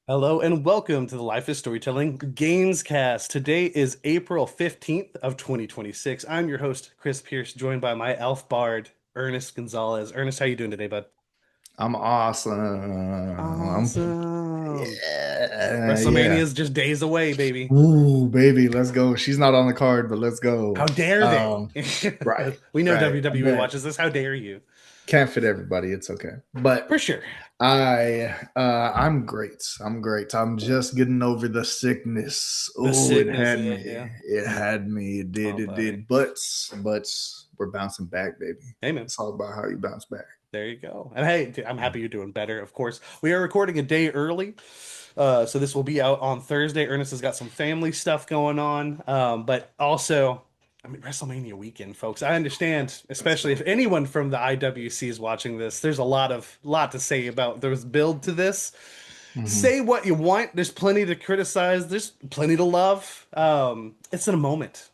Hello and welcome to the Life is Storytelling Gamescast. Today is April 15th of 2026. I'm your host, Chris Pierce, joined by my elf bard, Ernest Gonzalez. Ernest, how you doing today, bud? I'm awesome. Awesome. WrestleMania Yeah. is just days away, baby. Ooh, baby, let's go. She's not on the card, but let's How go. dare they? Right, We know right. WWE But watches this. How dare you? can't fit everybody. It's okay. But For sure. I'm great. I'm great. I'm just getting over the sickness. The Oh, it sickness, had yeah, me. yeah. It had me. It did. Oh, It buddy. did. But we're bouncing back, baby. Hey, man. It's all about how you bounce back. There you go. And hey, I'm happy you're doing better, of course. We are recording a day early. So this will be out on Thursday. Ernest has got some family stuff going on. But also, I mean, WrestleMania weekend, folks. I understand, Let's especially if go. anyone from the IWC is watching this, there's a lot to say about there's build to this. Mhm. Say what you want. There's plenty to criticize. There's plenty to love. It's in a moment.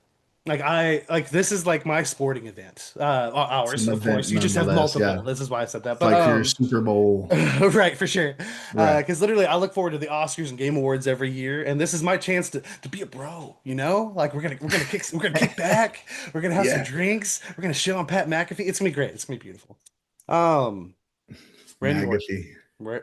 Like this is like my sporting event. It's Ours, an of event course. You just have nonetheless. multiple. Yeah. This is why I said that. It's But like your Super Bowl. right, for sure. Right. Because literally, I look forward to the Oscars and Game Awards every year, and this is my chance to be a bro. You know, like we're gonna kick back. We're gonna have some Yeah. drinks. We're gonna shit on Pat McAfee. It's gonna be great. It's gonna be beautiful. Um, Randy Orton. McAfee.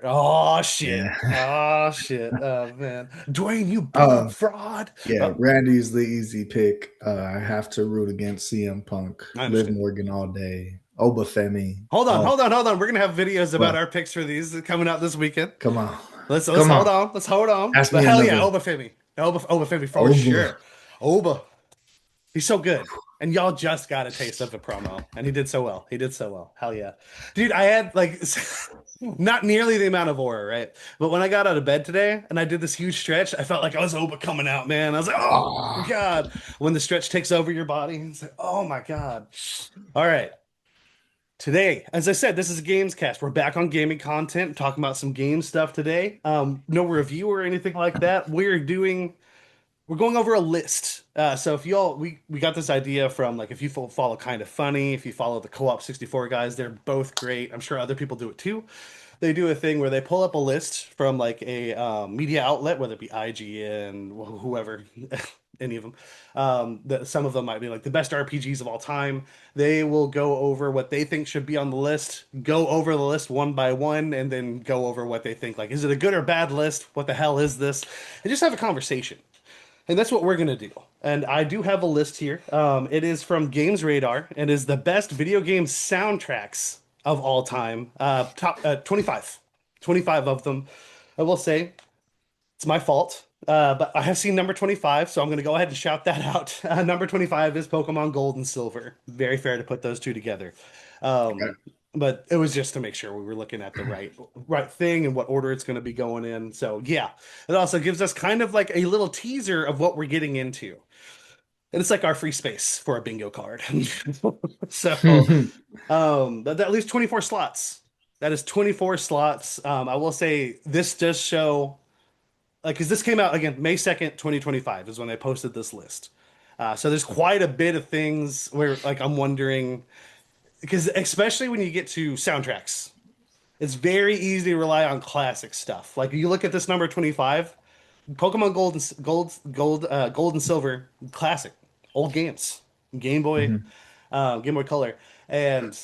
Oh shit. Yeah. Oh shit. Oh man, Dwayne, you bum Uh, fraud. yeah, Oh, Randy's the easy pick. I have to root against CM Punk, I Liv understand. Morgan all day, Obafemi. Hold on, Oh, hold on, hold on. We're gonna have videos about what? our picks for these coming out this weekend. Come on. Let's Come hold on. on. Let's hold on. Ask But me hell yeah, another. Obafemi. Obafemi for Oba. sure. Oba. He's so good. And y'all just got a taste of the promo. And he did so well. He did so well. Hell yeah. Dude, I had like not nearly the amount of aura, right? But when I got out of bed today and I did this huge stretch, I felt like I was Oba coming out, man. I was like, oh my Ah, God. When the stretch takes over your body, it's like, oh my God. All right. Today, as I said, this is a games cast. We're back on gaming content, talking about some game stuff today. No review or anything like that. We're going over a list. So if y'all we got this idea from like if you follow Kind of Funny, if you follow the Co-op 64 guys, they're both great. I'm sure other people do it too. They do a thing where they pull up a list from like a media outlet, whether it be IGN, whoever, any of them. Some of them might be like the best RPGs of all time. They will go over what they think should be on the list, go over the list one by one, and then go over what they think. Like, is it a good or bad list? What the hell is this? And just have a conversation. And that's what we're gonna do. And I do have a list here. It is from Games Radar and is the best video game soundtracks of all time. Top 25, 25 of them. I will say it's my fault, but I have seen number 25, so I'm gonna go ahead and shout that out. Number 25 is Pokemon Gold and Silver. Very fair to put those two together. okay. Um, but it was just to make sure we were looking at the right thing and what order it's going to be going in. So yeah, it also gives us kind of like a little teaser of what we're getting into. And it's like our free space for a bingo card. So that leaves 24 slots. That is 24 slots. I will say this does show like because this came out again May 2nd, 2025 is when they posted this list. So there's quite a bit of things where like I'm wondering because especially when you get to soundtracks, it's very easy to rely on classic stuff. Like you look at this number 25, Pokemon Gold and Silver, classic, old games, Game Boy, Mhm. Game Boy Color, and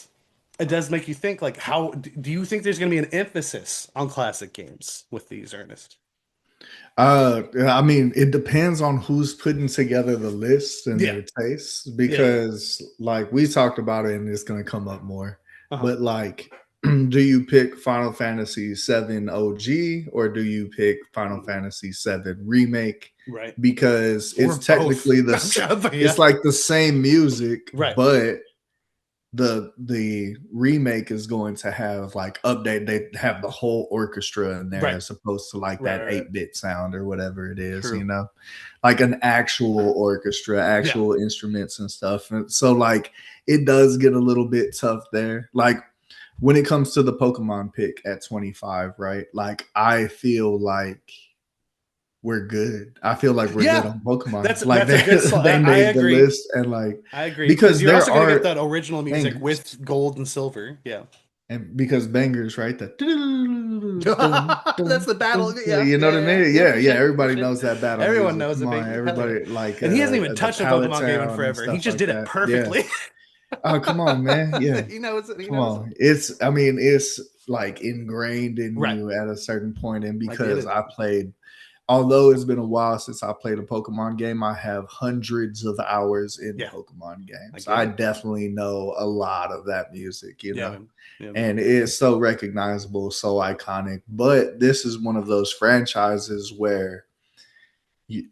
it does make you think like how do you think there's going to be an emphasis on classic games with these, Ernest? I mean, it depends on who's putting together the list and Yeah, their tastes yeah. because, like, we talked about it and it's going to come up more. Uh-huh. But, like, do you pick Final Fantasy VII OG or do you pick Final Fantasy VII Remake? Right. Because Or it's both. technically Yeah. it's like the same music, Right. but the remake is going to have like update they have the whole orchestra in there Right. as opposed to like Right. that Right. Right. 8-bit sound or whatever it is, True. like an actual orchestra, Yeah. actual instruments and stuff. And so like it does get a little bit tough there, like when it comes to the Pokemon pick at 25, right? Like I feel like we're good. I feel like we're good Yeah. on Pokemon. That's Like that's a good slot. they I made the agree. list and like I agree because because you're there also going to get are that original music bangers. with gold and silver. Yeah. And because bangers, right? The That's the battle. Yeah, you know what I yeah, yeah, mean? yeah, Yeah, for yeah. sure, for Everybody sure. knows that battle Everyone music. knows Come it, on, baby. Hell yeah. everybody like And he hasn't even the touched a Pallet Pokemon game in Town and forever. He stuff just like did it that. Yeah. perfectly. Oh, come on, man. Yeah. He knows it. He Come knows it. on. It's I mean, it's like ingrained in Right. you at a certain point. And I get because it. I played, although it's been a while since I played a Pokemon game, I have hundreds of hours in Yeah, Pokemon I games. get I it. definitely know a lot of that music, you Yeah, know, man. Yeah, man. and it's so recognizable, so iconic. But this is one of those franchises where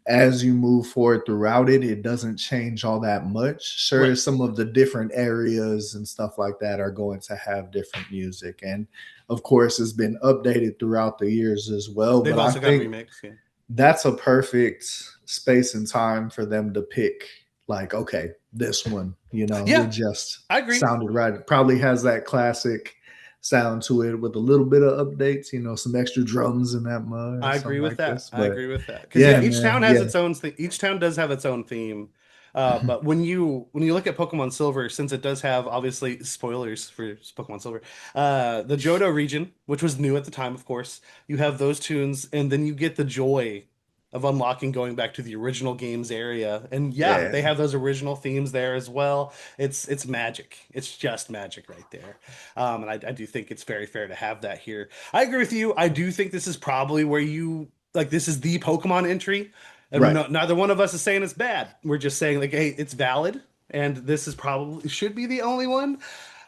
as you move forward throughout it, it doesn't change all that much. Sure, Right. some of the different areas and stuff like that are going to have different music. And of course, it's been updated throughout the years as well. They've But I also gotten think remakes. Yeah. that's a perfect space and time for them to pick, like, okay, this one, it Yeah, just I agree. sounded right. It probably has that classic sound to it with a little bit of updates, some extra drums in that mud or I agree something with like that. this. I But agree with that. Because yeah, yeah, each town man, has yeah. its own thing. Each town does have its own theme. But when you look at Pokemon Silver, since it does have obviously spoilers for Pokemon Silver, the Johto region, which was new at the time, of course, you have those tunes, and then you get the joy of unlocking going back to the original games area. And yeah, Yeah, they have those original themes there as well. It's magic. It's just magic right there. And I do think it's very fair to have that here. I agree with you. I do think this is probably where you like this is the Pokemon entry. And right. no, neither one of us is saying it's bad. We're just saying like, hey, it's valid, and this is probably should be the only one.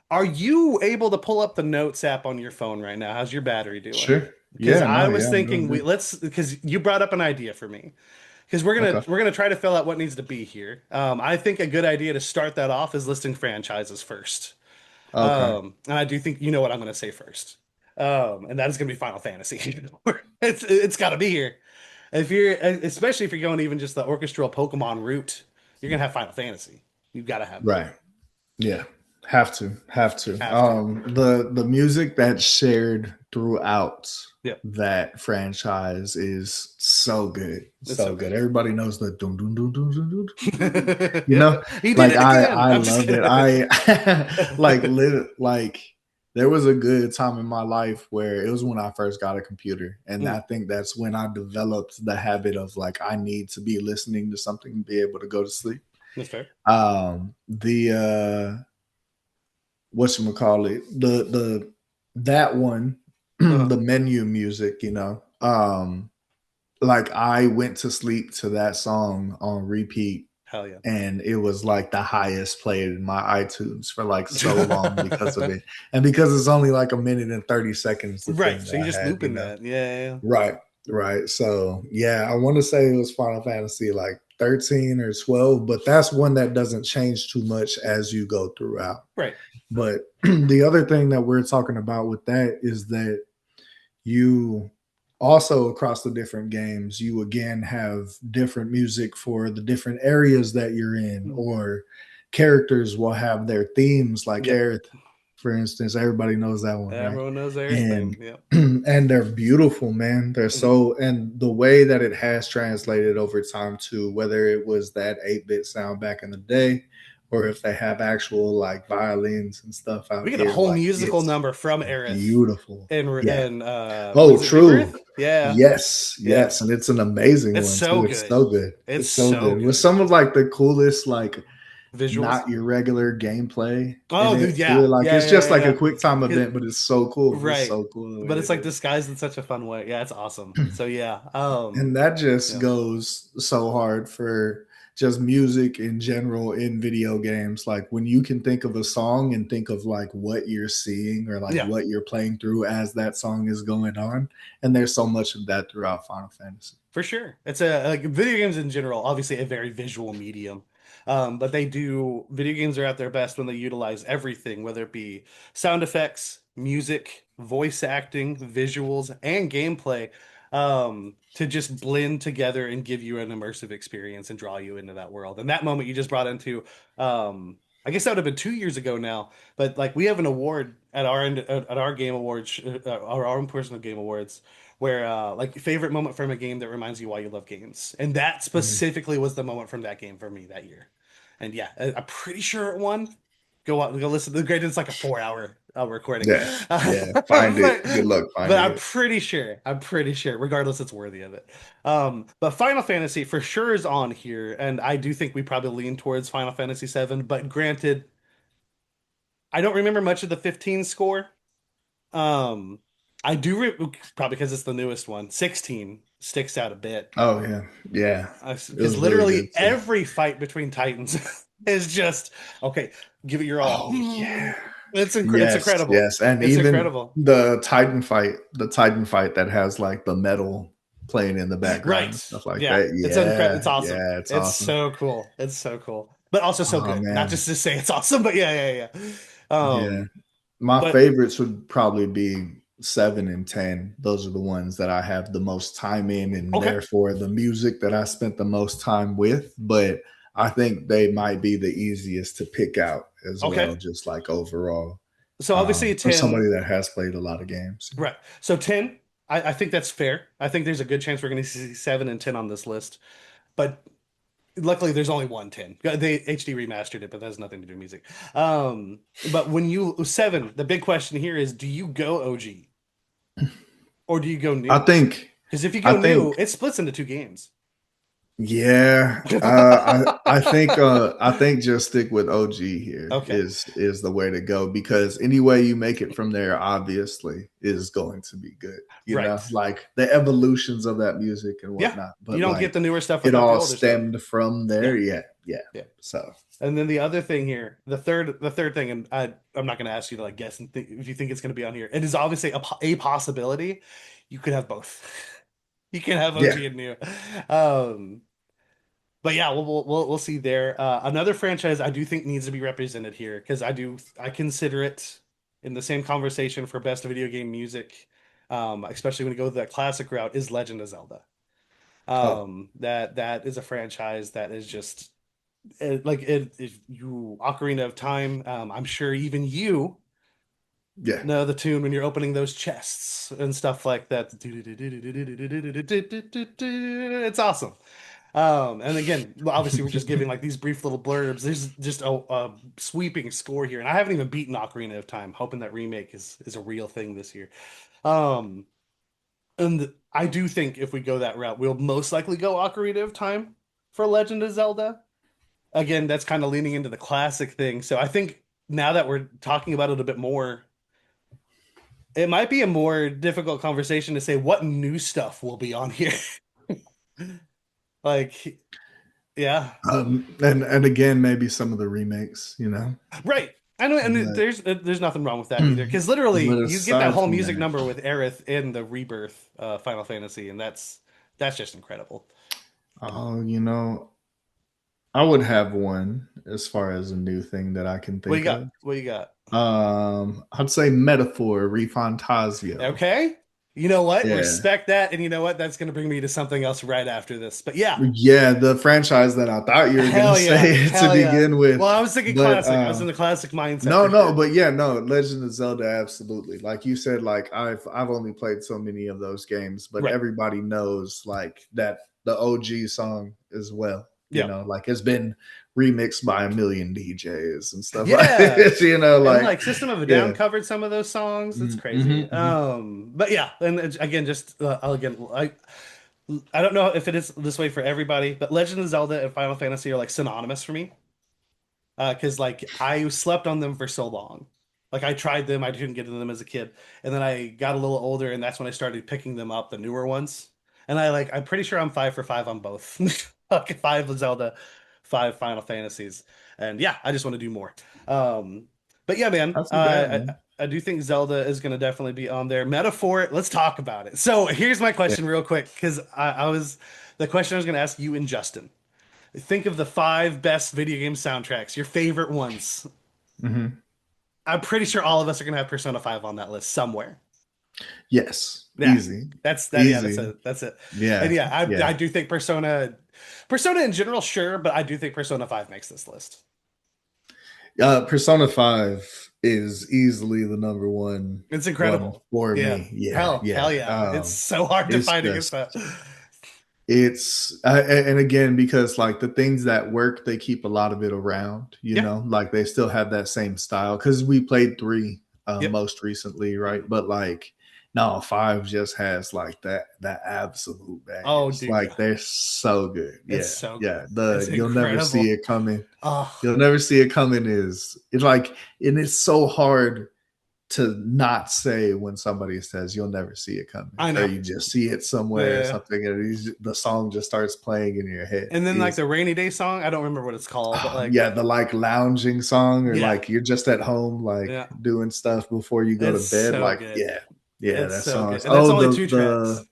Are you able to pull up the Notes app on your phone right now? How's your battery doing? Sure. Because Yeah, I no, was yeah, I'm doing thinking we good. let's because you brought up an idea for me. Because we're gonna Okay. we're gonna try to fill out what needs to be here. I think a good idea to start that off is listing franchises first. Okay. And I do think you know what I'm gonna say first. And that is gonna be Final Fantasy. It's got to be here. If you're, especially if you're going even just the orchestral Pokemon route, you're gonna have Final Fantasy. You've got to have that. Right. Yeah. Have to. Have to. Have to. The music that's shared throughout Yep. that franchise is so good. It's so So good. good. Everybody knows the dum dum dum dum dum dum dum dum. You know? Yep. He did Like it I again. I I'm just love it. kidding. I like live like there was a good time in my life where it was when I first got a computer. And Mm, I think that's when I developed the habit of like I need to be listening to something to be able to go to sleep. that's fair. The whatchamacallit, the that one, Uh-huh. the menu music, like I went to sleep to that song on repeat, Hell yeah. and it was like the highest played in my iTunes for like so long because of it. And because it's only like a minute and 30 seconds, the Right. thing So that you're I just had, looping that. Yeah, yeah, Right, right. So yeah, I want to say it was Final Fantasy like 13 or 12, but that's one that doesn't change too much as you go throughout. yeah. Right. But the other thing that we're talking about with that is that you also across the different games, you again have different music for the different areas that you're in, Mm. or characters will have their themes, like Yep. Aerith, for instance. Everybody knows that one, right? Everyone knows Air's And theme. Yep. and they're beautiful, man. They're Mhm. so, and the way that it has translated over time too, whether it was that 8-bit sound back in the day, or if they have actual like violins and stuff We out get a here, whole like musical it's number from Aerith beautiful. Yeah. and Oh, was it true. Vigorith? Yeah. Yes, Yeah. yes, and it's an amazing It's one so too. It's good. so good. It's It's so so good with good. some of like the coolest like Visuals. not your regular gameplay in Oh, dude, it too. yeah. Like Yeah, it's yeah, just yeah, like a yeah. quick time 'Cause- event, but it's so cool. It's Right. so cool the way But they it's like did it. disguised in such a fun way. Yeah, it's awesome. So yeah. And that just Yeah. goes so hard for just music in general in video games. Like when you can think of a song and think of like what you're seeing or like Yeah. what you're playing through as that song is going on. And there's so much of that throughout Final Fantasy. For sure. It's a like video games in general, obviously a very visual medium. But they do video games are at their best when they utilize everything, whether it be sound effects, music, voice acting, visuals, and gameplay, to just blend together and give you an immersive experience and draw you into that world. And that moment you just brought into, I guess that would have been 2 years ago now, but like we have an award at our end at our game awards, our own personal game awards where like favorite moment from a game that reminds you why you love games, and that Mhm. specifically was the moment from that game for me that year. And yeah, I'm pretty sure it won go listen. The great. It's like a 4 hour recording. Yeah, yeah. Find it. But Good luck but finding it. I'm pretty sure, regardless, it's worthy of it. But Final Fantasy for sure is on here, and I do think we probably lean towards Final Fantasy VII. But granted, I don't remember much of the 15 score. Um, I do probably because it's the newest one. 16 sticks out a bit Oh yeah, yeah. It because was really literally good too. every fight between Titans is just okay. Give it your all. Oh yeah. It's Yes, incredible. yes. And It's even incredible. the Titan fight that has like the metal playing in the background and Right. stuff like Yeah. that. It's incredible. Yeah, It's awesome. yeah, it's It's awesome. so cool. It's so cool. But also so Oh good. Not man. just to say it's awesome, but yeah. Yeah. Um, My but favorites would probably be 7 and 10. Those are the ones that I have the most time in, and okay. therefore the music that I spent the most time with. But I think they might be the easiest to pick out as Okay. well, just like overall, So obviously for 10, somebody that has played a lot of games. right. So 10, I think that's fair. I think there's a good chance we're going to see 7 and 10 on this list. But luckily there's only one 10. They HD remastered it, but that has nothing to do with music. But when you 7, the big question here is do you go OG or do you go I new? think, Because if you I go think new, it splits into two games. Yeah, I think just stick with OG here Okay. is the way to go, because any way you make it from there obviously is going to be good. You Right. know, like the evolutions of that music and Yeah. whatnot. You But don't get like the newer stuff it without the all older stuff. stemmed from Yeah. there. Yeah, yeah. Yeah. So And then the other thing here, the third thing, and I'm not going to ask you to like guess and if you think it's going to be on here. It is obviously a possibility. You could have both. You can have yeah. OG and new. Um, but yeah, we'll see there. Another franchise I do think needs to be represented here because I consider it in the same conversation for best video game music, especially when you go that classic route, is Legend of Zelda. Oh, That is a franchise that is just like it, if you Ocarina of Time, I'm sure even you yeah. know the tune when you're opening those chests and stuff like that. It's awesome. And again, obviously we're just giving like these brief little blurbs. There's just a sweeping score here, and I haven't even beaten Ocarina of Time, hoping that remake is a real thing this year. Um, and I do think if we go that route, we'll most likely go Ocarina of Time for Legend of Zelda. Again, that's kind of leaning into the classic thing. So I think now that we're talking about it a bit more, it might be a more difficult conversation to say what new stuff will be on here. Like, yeah, And again, maybe some of the remakes, you know. right. I know, and But there's nothing wrong with that either. Because literally, but you get that aside whole from music that, number with Aerith in the Rebirth Final Fantasy, and that's just incredible. oh, I would have one as far as a new thing that I can What you think got? of. What you got? I'd say Metaphor Refantasio. Okay. You know what? Yeah. Respect that, and you know what? That's going to bring me to something else right after this. But yeah, Yeah, the franchise that I thought you were gonna hell yeah, say to hell yeah. begin with. Well, I was thinking But classic. I was in the classic mindset no, for no, sure. but yeah, no, Legend of Zelda, absolutely. Like you said, like I've only played so many of those games, but Right. everybody knows like that the OG song as well. You Yeah. know, like it's been remixed by a million DJs and stuff like Yeah. this. You know, And like like System of a Down yeah. covered some of those songs. It's crazy. Mm-hmm. But yeah, and again, just I don't know if it is this way for everybody, but Legend of Zelda and Final Fantasy are like synonymous for me. Because like I slept on them for so long. Like I tried them, I didn't get into them as a kid, and then I got a little older, and that's when I started picking them up, the newer ones. And I'm pretty sure I'm 5 for 5 on both. Like 5 Zelda, 5 Final Fantasies, and yeah, I just want to do more. Um, but yeah, man, That's a bad one. I do think Zelda is going to definitely be on there. Metaphor, let's talk about it. So here's my Yeah. question, real quick, because I was the question I was going to ask you and Justin. Think of the 5 best video game soundtracks, your favorite ones. Mm-hmm. I'm pretty sure all of us are gonna have Persona 5 on that list somewhere. Yes. Yeah. Easy. That's that. Yeah, that's Easy. it. That's it. And Yeah. yeah, I Yeah. do think Persona in general, sure, but I do think Persona 5 makes this list. Persona 5 is easily the number It's one incredible. for Yeah. me. Yeah, Hell yeah. yeah. It's so hard to It's fight against just that. It's and again, because like the things that work, they keep a lot of it around, you Yeah. know, like they still have that same style because we played three Yep. most recently, right? But like no, five just has like that absolute Oh, bangers. dude, Like yeah. they're so good. It's Yeah, so yeah. good. It's The you'll never see incredible. it coming. Oh, You'll never see it coming is it's like, and it's so hard to not say when somebody says you'll never see it coming, I or know. you just see it somewhere or Yeah. something, and the song just starts playing in your head. And then like Is the rainy day song, I don't remember what it's called, but like yeah, the like lounging song, or yeah. like you're just at home, like Yeah. doing stuff before you go to It's bed. so Like good. yeah, yeah, It's that so song's good. And that's oh only two the tracks.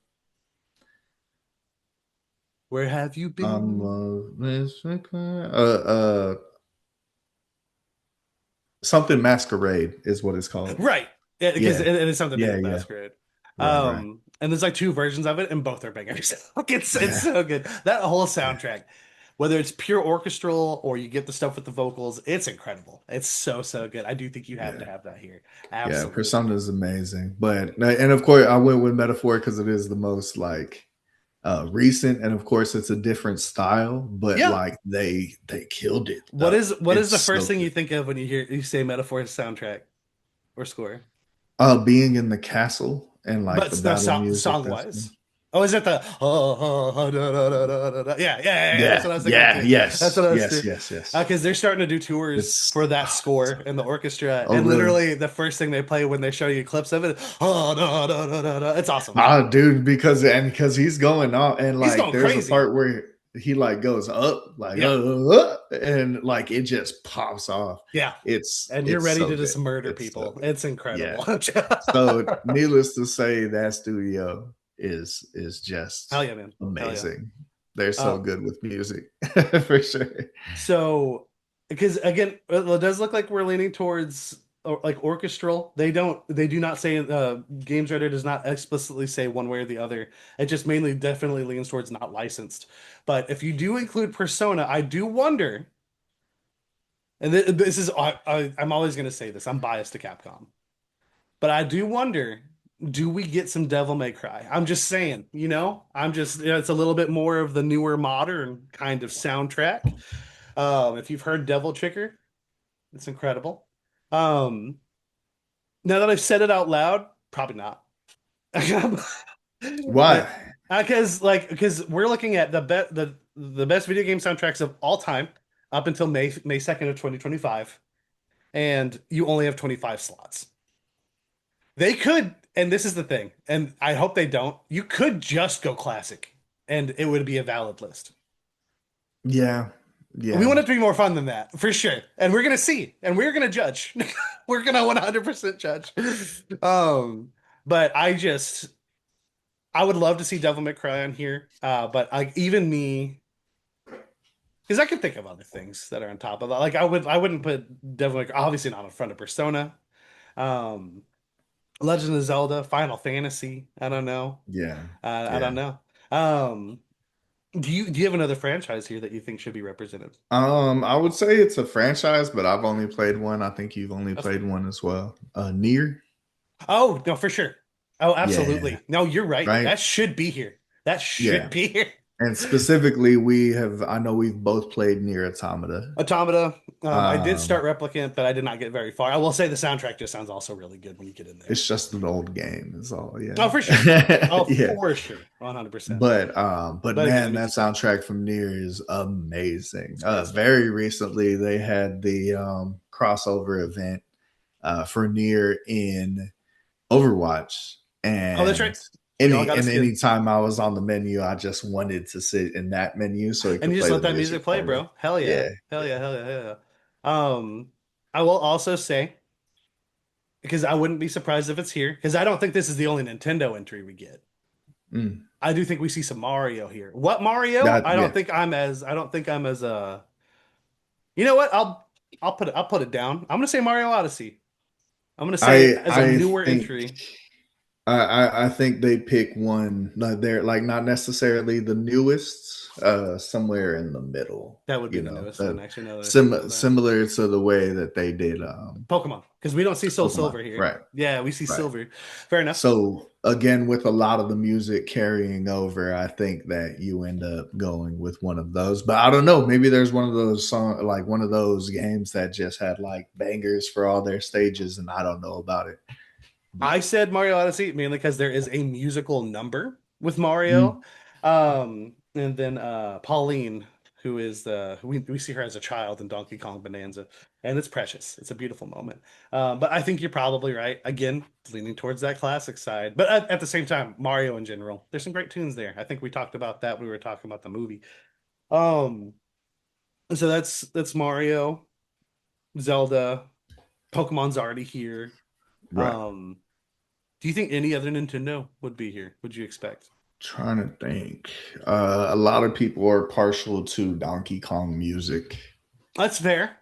Where have you been? something masquerade is what it's called. Right. Yeah, because Yeah, it is something to do yeah, with yeah, Masquerade. right, right. And there's like two versions of it, and both are bangers. Like it's Yeah, so good. That whole yeah, soundtrack, whether it's pure orchestral or you get the stuff with the vocals, it's incredible. It's so so good. I do think you have to yeah. have that here. Yeah, Absolutely. Persona is amazing. But and of course I went with Metaphor because it is the most like recent, and of course it's a different style, but Yeah. like they killed it though. What is It's the so first thing good. you think of when you say Metaphor's soundtrack or score? Being in the castle and like the But no, battle music, song that's wise. Oh, is it the da, da, da, da, da, da. Yeah, yeah, yeah, yeah. That's yeah, what I was thinking of yeah, too. That's what yes, I was yes, too. yes, yes. Because they're starting to do tours It's for that score and the orchestra, oh and really? literally the first thing they play when they show you clips of it, oh da, da, da, da, da. It's awesome. Ah, dude, because he's going off, and He's like going there's a crazy. part where he like goes up, like Yeah, and like it just pops off. yeah. And you're It's ready so to good. just murder It's so people. good. It's Yeah. incredible. So needless to say, that studio is just Hell yeah, man. Hell yeah. amazing. They're so Um, good with music for sure. So, because again, it does look like we're leaning towards like orchestral. They do not say, Games Writer does not explicitly say one way or the other. It just mainly definitely leans towards not licensed. But if you do include Persona, I do wonder, and this is, I'm always going to say this, I'm biased to Capcom, but I do wonder, do we get some Devil May Cry? I'm just saying, it's a little bit more of the newer modern kind of soundtrack. If you've heard Devil Trigger, it's incredible. Um, Now that I've said it out loud, probably not. Why? Because we're looking at the best video game soundtracks of all time up until May 2nd of 2025, and you only have 25 slots. They could, and this is the thing, and I hope they don't. You could just go classic, and it would be a valid list. Yeah. We Yeah. want it to be more fun than that, for sure. And we're gonna see, and we're gonna judge. We're gonna 100% judge. Um, but I would love to see Devil May Cry on here. But like even me, because I can think of other things that are on top of that. Like I wouldn't put Devil May Cry, obviously not in front of Persona. Um, Legend of Zelda, Final Fantasy. I don't know. Yeah. I don't Yeah. know. Um, do you have another franchise here that you think should be represented? I would say it's a franchise, but I've only played one. I think you've only That's played fair. one as well. Near. Oh, no, for sure. Oh, Yeah. absolutely. No, you're right. Right. That should be here. That should Yeah. be here. And specifically, I know we've both played Near Automata. Automata. I did Um, start Replicant, but I did not get very far. I will say the soundtrack just sounds also really good when you get in there. it's just an old game, is all. Oh, Yeah. for sure. Oh, Yeah. for sure. 100%. But But again, the man, that music's good. soundtrack from Near is amazing. It's great stuff. Very recently, they had the crossover event for Near in Overwatch, Oh, that's right. and We all got a any skin. time I was on the menu, I just wanted to sit in that menu so it And could you just play let the that music music play, for me. bro. Hell yeah. Yeah, Hell yeah. yeah. Hell yeah. Hell yeah. I will also say, because I wouldn't be surprised if it's here, because I don't think this is the only Nintendo entry we get. Mm. I do think we see some Mario here. What Mario? That yeah. I don't think I'm as you know what? I'll put it down. I'm gonna say Mario Odyssey. I'm gonna say as a I newer think entry. I think they pick one. They're like not necessarily the newest. Somewhere in the middle. That would be You the know, newest one, that actually, now that I think about that. similar to the way that they did Pokemon, because we don't see Soul Pokemon. Silver here. Right. Yeah, we see Right. Silver. Fair enough. So again, with a lot of the music carrying over, I think that you end up going with one of those. But I don't know. Maybe there's one of those like one of those games that just had like bangers for all their stages, and I don't know about it. I said Mario Odyssey mainly because there is a musical number with Mario. Mm, And then Pauline, who is the we see her as a child in Donkey Kong Bonanza, and it's precious. It's a beautiful moment. But I think you're probably right. Again, leaning towards that classic side. But at the same time, Mario in general, there's some great tunes there. I think we talked about that when we were talking about the movie. Um, so that's Mario, Zelda, Pokemon's already here. right. Um, do you think any other Nintendo would be here? Would you expect? Trying to think. A lot of people are partial to Donkey Kong music. That's fair.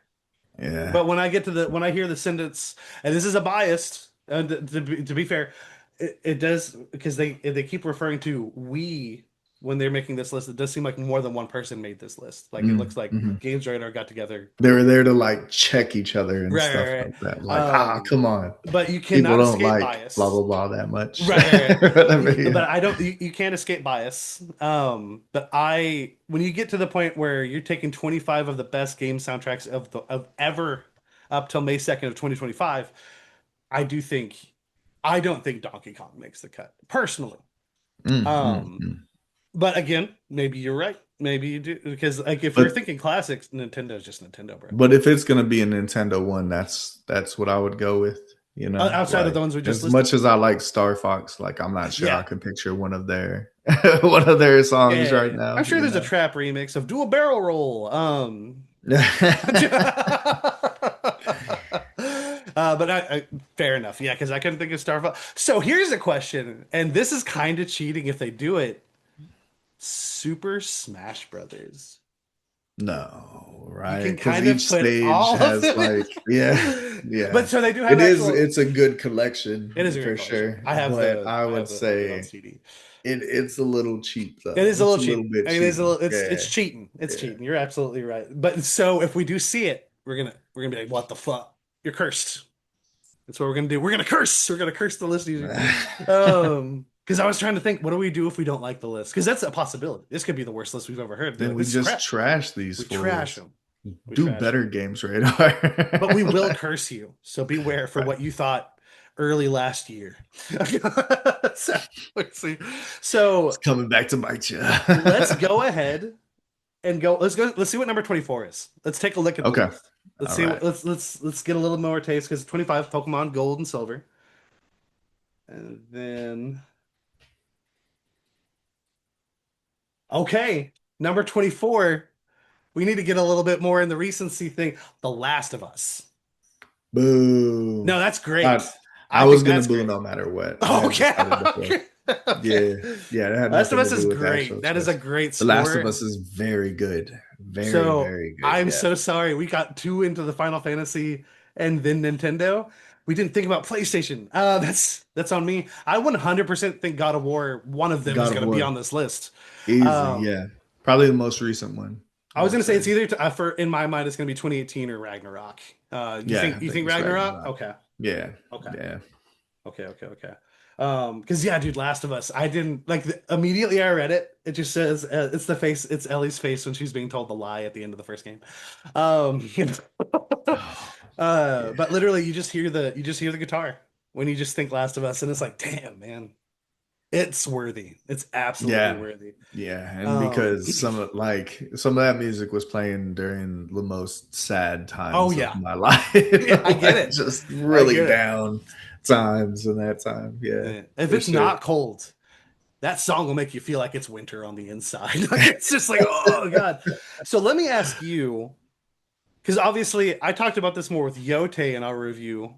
Yeah. But when I hear the sentence, and this is a biased, to be fair, it does because they keep referring to we when they're making this list. It does seem like more than one person made this list. Like it looks like Mm-hmm. Games Radar got together. They were there to like check each other and Right, stuff right, like that. right. Like, come on. But you People cannot don't escape like blah bias. blah blah that much. Right, right, right. Whatever, But yeah. I don't. You can't escape bias. But when you get to the point where you're taking 25 of the best game soundtracks of ever up till May 2nd of 2025, I do think I don't think Donkey Kong makes the cut personally. Mm, mm, Um, mm. but again, maybe you're right. Maybe you do because like if we're But thinking classics, Nintendo's just Nintendo, bro. but if it's gonna be a Nintendo one, that's what I would go with. You know, Outside of like the ones we just as listed, much as I like Star Fox, like I'm not sure I yeah, can picture one of their one of their songs right yeah. I'm now. sure You there's a know. trap remix of Dual Barrel Roll. But fair enough. Yeah, because I couldn't think of Star Fox. So here's a question, and this is kind of cheating if they do it. Super Smash Brothers. No, You right? can Because kind of each put stage all of has them like, yeah, in. yeah. But so they do have It is. actual. It's a good It is collection a great for collection. sure. I have But the I I would have the of it on say CD. it's a little cheap It though. is a It's little a little cheating. bit I mean, it's a cheating. little. It's Yeah, cheating. It's yeah. cheating. You're absolutely right. But so if we do see it, we're gonna be like, what the fuck? You're cursed. That's what we're gonna do. We're gonna curse. We're gonna curse the list user. Because I was trying to think, what do we do if we don't like the list? Because that's a possibility. This could be the worst list we've ever heard. Be Then like, we this is just crap. trash these We trash fools. them. We Do trash better them. games radar. But we will Like, curse you. So beware for right. what you thought early last year. So let's see. It's So coming back to bite you. let's go ahead and go. Let's go. Let's see what number 24 is. Let's take a look at the Okay. list. Let's All see. right. Let's get a little more taste because 25 Pokemon Gold and Silver, and then okay, number 24. We need to get a little bit more in the recency thing. The Last of Us. Boo. No, that's I, great. I I was think gonna that's boo great. no matter what. I had Okay. decided before. Okay. Okay. Yeah, yeah, that had Last of nothing Us to is do with the great. actual That is a choice. great The Last of score. Us is very good, very, So very good. I'm Yeah, so sorry. We got too into the Final Fantasy and then Nintendo. We didn't think about PlayStation. That's on me. I 100% think God of War, one of them is God of going to be War, on this list. easy. Um, Yeah, probably the most recent one. I I was would going to say say. it's either for in my mind it's going to be 2018 or Ragnarok. You Yeah, think I you think think it's Ragnarok? Ragnarok. Okay. Yeah, Okay. yeah. Okay. Because yeah, dude, Last of Us. I didn't like immediately I read it. It just says it's the face. It's Ellie's face when she's being told the lie at the end of the first game. You know. Oh, But yeah, literally, you just hear the guitar when you just think Last of Us, and it's like, damn, man, it's worthy. It's absolutely yeah, worthy. yeah. And Um, because some of that music was playing during the most sad oh times of yeah, my life, yeah, I get like it. just I really get it. down times in that time. Yeah, Yeah. If for it's sure. not cold, that song will make you feel like it's winter on the inside. Like it's just like, oh God. So let me ask you, because obviously I talked about this more with Yote in our review,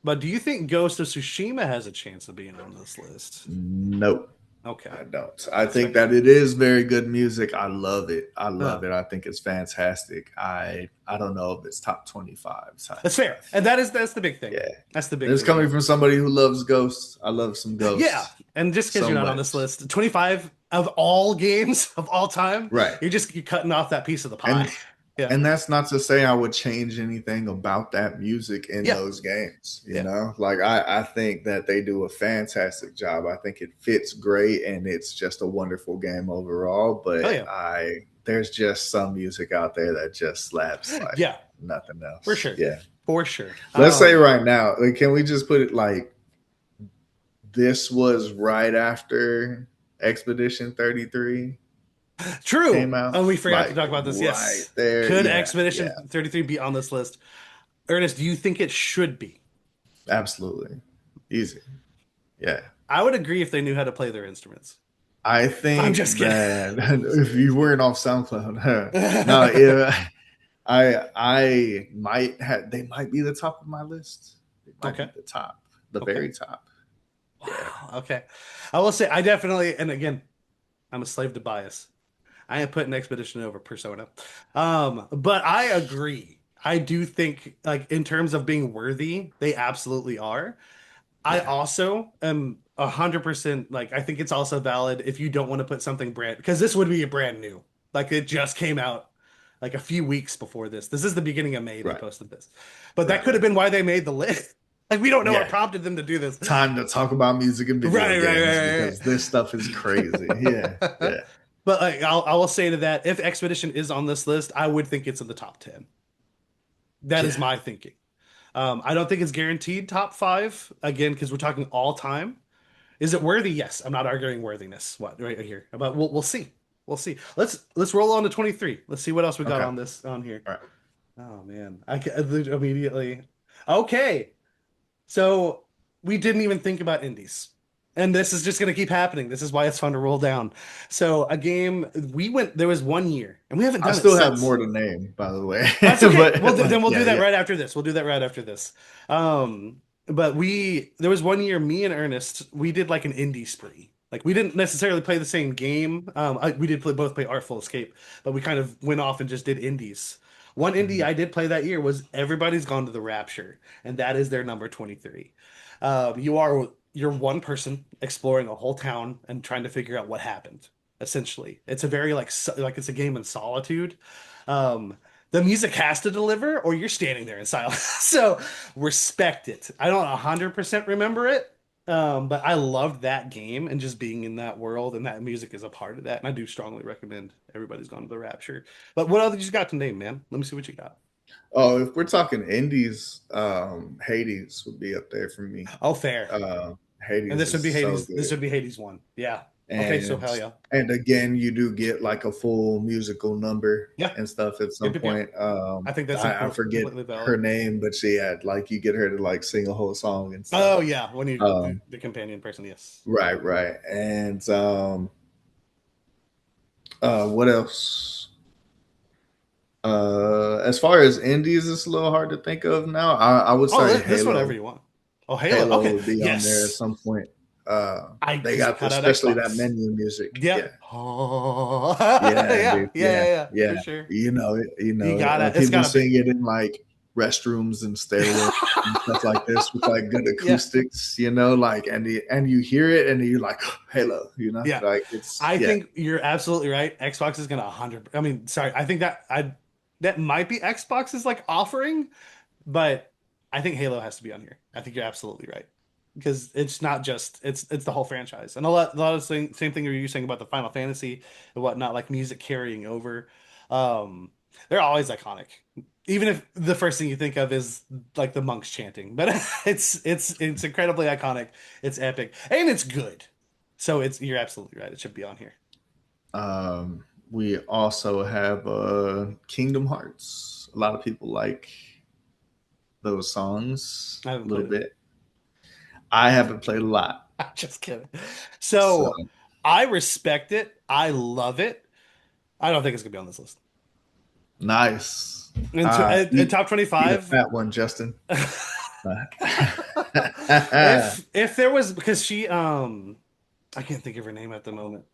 but do you think Ghost of Tsushima has a chance of being on this list? Nope. Okay. I don't. I That's think fair. that it is very good music. I love it. I Uh, love it. I think it's fantastic. I don't know if it's top 25 type that's fair. stuff. And that's the big thing. Yeah. That's the big It's thing coming here. from somebody who loves Ghosts. I love some Yeah. Ghosts And just because so you're not on this much. list, 25 of all games of all time, Right. you're cutting off that piece of the pie. And Yeah. and that's not to say I would change anything about that music in Yeah. those games. Yeah. Like I think that they do a fantastic job. I think it fits great and it's just a wonderful game overall. Oh But yeah. I there's just some music out there that just slaps like Yeah, nothing for else. sure. Yeah. For sure. Let's say right now, like, can we just put it like this was right after Expedition 33 True. came out? Oh, we forgot to Like talk about this. right Yes. there. Could Yeah, yeah. Expedition 33 be on this list? Ernest, do you think it should be? Absolutely. Easy. Yeah. I would agree if they knew how to play their instruments. I I'm think just kidding. that if you weren't off SoundCloud, no, yeah, I might have they might be the top of my list. They might be Okay. the top, the Okay. very top. Yeah. Wow. Okay. I will say I definitely, and again, I'm a slave to bias. I am putting Expedition over Persona. But I agree. I do think, like, in terms of being worthy, they absolutely are. I Yeah. also am 100% like, I think it's also valid if you don't want to put something brand, because this would be a brand new. Like, it just came out like a few weeks before this. This is the beginning of May they Right. posted this. But that Right. could have Right. been why they made the list. Like, we don't know what Yeah. prompted them to do this. Time to talk about music and video Right, right, games right, because this stuff is crazy. Yeah. right. Yeah. But like, I will say to that, if Expedition is on this list, I would think it's in the top 10. That is Yeah. my thinking. I don't think it's guaranteed top five again because we're talking all time. Is it worthy? Yes. I'm not arguing worthiness. What right here? But we'll see. We'll see. Let's roll on to 23. Let's see what else we got Okay. on this on here. All right. Oh man, I can immediately. Okay, so we didn't even think about indies. And this is just going to keep happening. This is why it's fun to roll down. So a game there was 1 year and we haven't I done it still have since. more to name, by the way. That's okay. But like, Then we'll yeah, do that yeah. right after this. We'll do that right after this. But there was 1 year, me and Ernest, we did like an indie spree. Like we didn't necessarily play the same game. We did both play Artful Escape, but we kind of went off and just did indies. One indie Mhm. I did play that year was Everybody's Gone to the Rapture, and that is their number 23. You're one person exploring a whole town and trying to figure out what happened. Essentially, it's a very like it's a game in solitude. Um, the music has to deliver, or you're standing there in silence. So respect it. I don't 100% remember it, but I loved that game and just being in that world, and that music is a part of that. And I do strongly recommend Everybody's Gone to the Rapture. But what other you got to name, man? Let me see what you got. Oh, if we're talking indies, Hades would be up there for me. Oh, fair. And Hades this would be is so Hades. This good. would be Hades one. Yeah. Okay, so and hell yeah. and again you do get like a full musical number Yeah. and stuff at some Yep, yep, yep. point. I think that's I forget completely valid. her name, but she had like you get her to like sing a whole song and stuff. Oh yeah, when you um the companion person, yes. right, and what else? As far as indies, it's a little hard to think of now. I would Oh, say this whatever Halo. you want. Oh, Halo. Halo Okay. would be on there at Yes. some point. I They just got cut out especially that Xbox. menu music. Yeah. Yeah. Oh. Yeah, Yeah. dude. Yeah. Yeah, Yeah. yeah. For sure. You know it. You You know it. gotta. It's People gotta be. sing it in like restrooms and stairwells and stuff like this with like good Yeah. acoustics. Like and you hear it and you're like Halo. Yeah. Like it's I yeah. think you're absolutely right. Xbox is gonna 100. I mean, sorry. I think that might be Xbox's like offering, but I think Halo has to be on here. I think you're absolutely right because it's not just it's the whole franchise and a lot of same thing you were saying about the Final Fantasy and whatnot, like music carrying over. Um, they're always iconic, even if the first thing you think of is like the monks chanting, but it's incredibly iconic. It's epic and it's good. So you're absolutely right. It should be on here. We also have Kingdom Hearts. A lot of people like those songs I a haven't little played it. bit. I haven't played a lot. I'm just kidding. So So I respect it. I love it. I don't think it's gonna be on this list. nice. And in top Eat a 25, fat one, Justin. if there was because she I can't think of her name at the moment.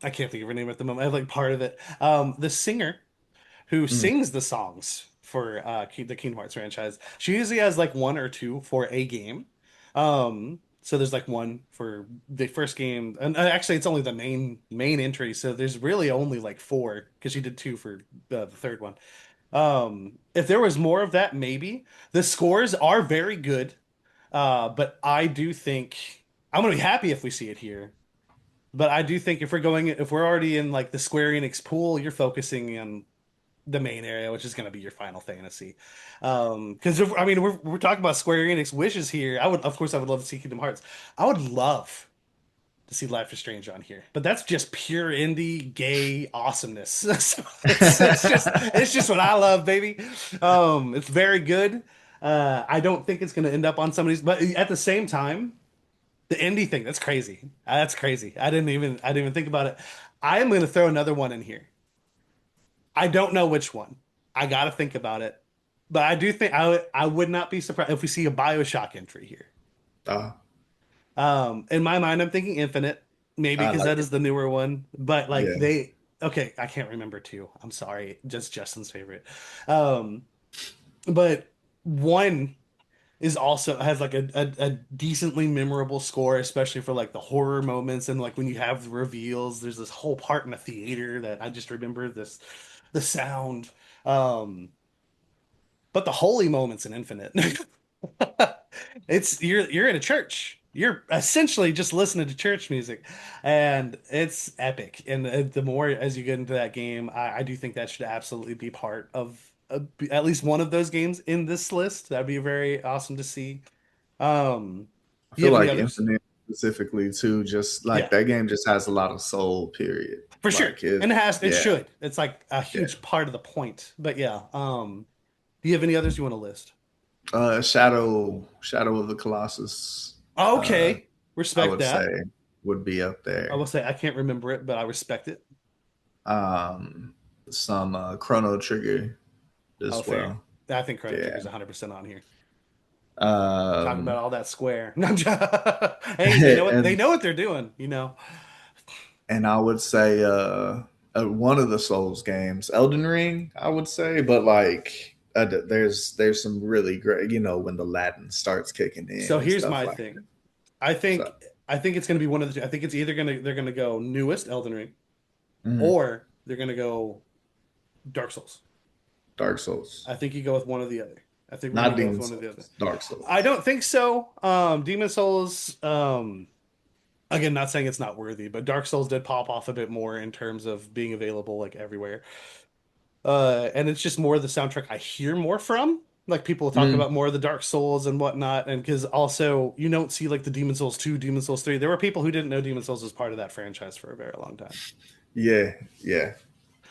I can't think of her name at the moment. I have like part of it. The singer who Mm. sings the songs for the Kingdom Hearts franchise. She usually has like one or two for a game. So there's like one for the first game, and actually it's only the main entry. So there's really only like four because she did two for the third one. If there was more of that, maybe. The scores are very good, but I do think I'm gonna be happy if we see it here. But I do think if we're already in like the Square Enix pool, you're focusing on the main area, which is going to be your Final Fantasy. Because I mean, we're talking about Square Enix wishes here. Of course, I would love to see Kingdom Hearts. I would love to see Life is Strange on here, but that's just pure indie gay awesomeness. So it's just what I love, baby. It's very good. I don't think it's going to end up on somebody's, but at the same time, the indie thing, that's crazy. That's crazy. I didn't even think about it. I am going to throw another one in here. I don't know which one. I got to think about it. But I do think I would not be surprised if we see a BioShock entry here. Uh, In my mind, I'm thinking Infinite, maybe I because like that it. is the newer one. But like Yeah. okay, I can't remember two. I'm sorry, just Justin's favorite. Um, but one is also has like a decently memorable score, especially for like the horror moments and like when you have the reveals. There's this whole part in the theater that I just remember the sound. Um, but the holy moments in Infinite, you're in a church. You're essentially just listening to church music, and it's epic. And the more as you get into that game, I do think that should absolutely be part of at least one of those games in this list. That'd be very awesome to see. Um, I do you feel have any like others? Infinite specifically too, just like Yeah, that game just has a lot of soul, period. for sure. Like And it yeah, should. It's like a yeah. huge part of the point. But yeah, do you have any others you want to list? Shadow of the Colossus, Okay, I respect would say that. would be up I will there. say I can't remember it, but I respect it. Um, some Chrono Trigger Oh, as fair. well. I think Chrono Yeah. Trigger is 100% on here. Talking about Um, all that square. Hey, they know what and they're doing, you know. and I would say one of the Souls games, Elden Ring, I would say, but like there's some really great, when the Latin starts kicking in So and here's stuff my like thing. I so. think I think it's gonna be one of the two. I think it's either they're gonna go newest Elden Ring Mhm. or they're gonna go Dark Souls. Dark Souls, I think you go with one or the other. I think we're gonna not go with Demon one or the other. Souls, Dark I Souls. don't think so. Demon Souls, again, not saying it's not worthy, but Dark Souls did pop off a bit more in terms of being available like everywhere. And it's just more of the soundtrack I hear more from. Like people talk Mm, about more of the Dark Souls and whatnot, and because also you don't see like the Demon Souls 2, Demon Souls 3. There were people who didn't know Demon Souls was part of that franchise for a very long time. yeah, yeah.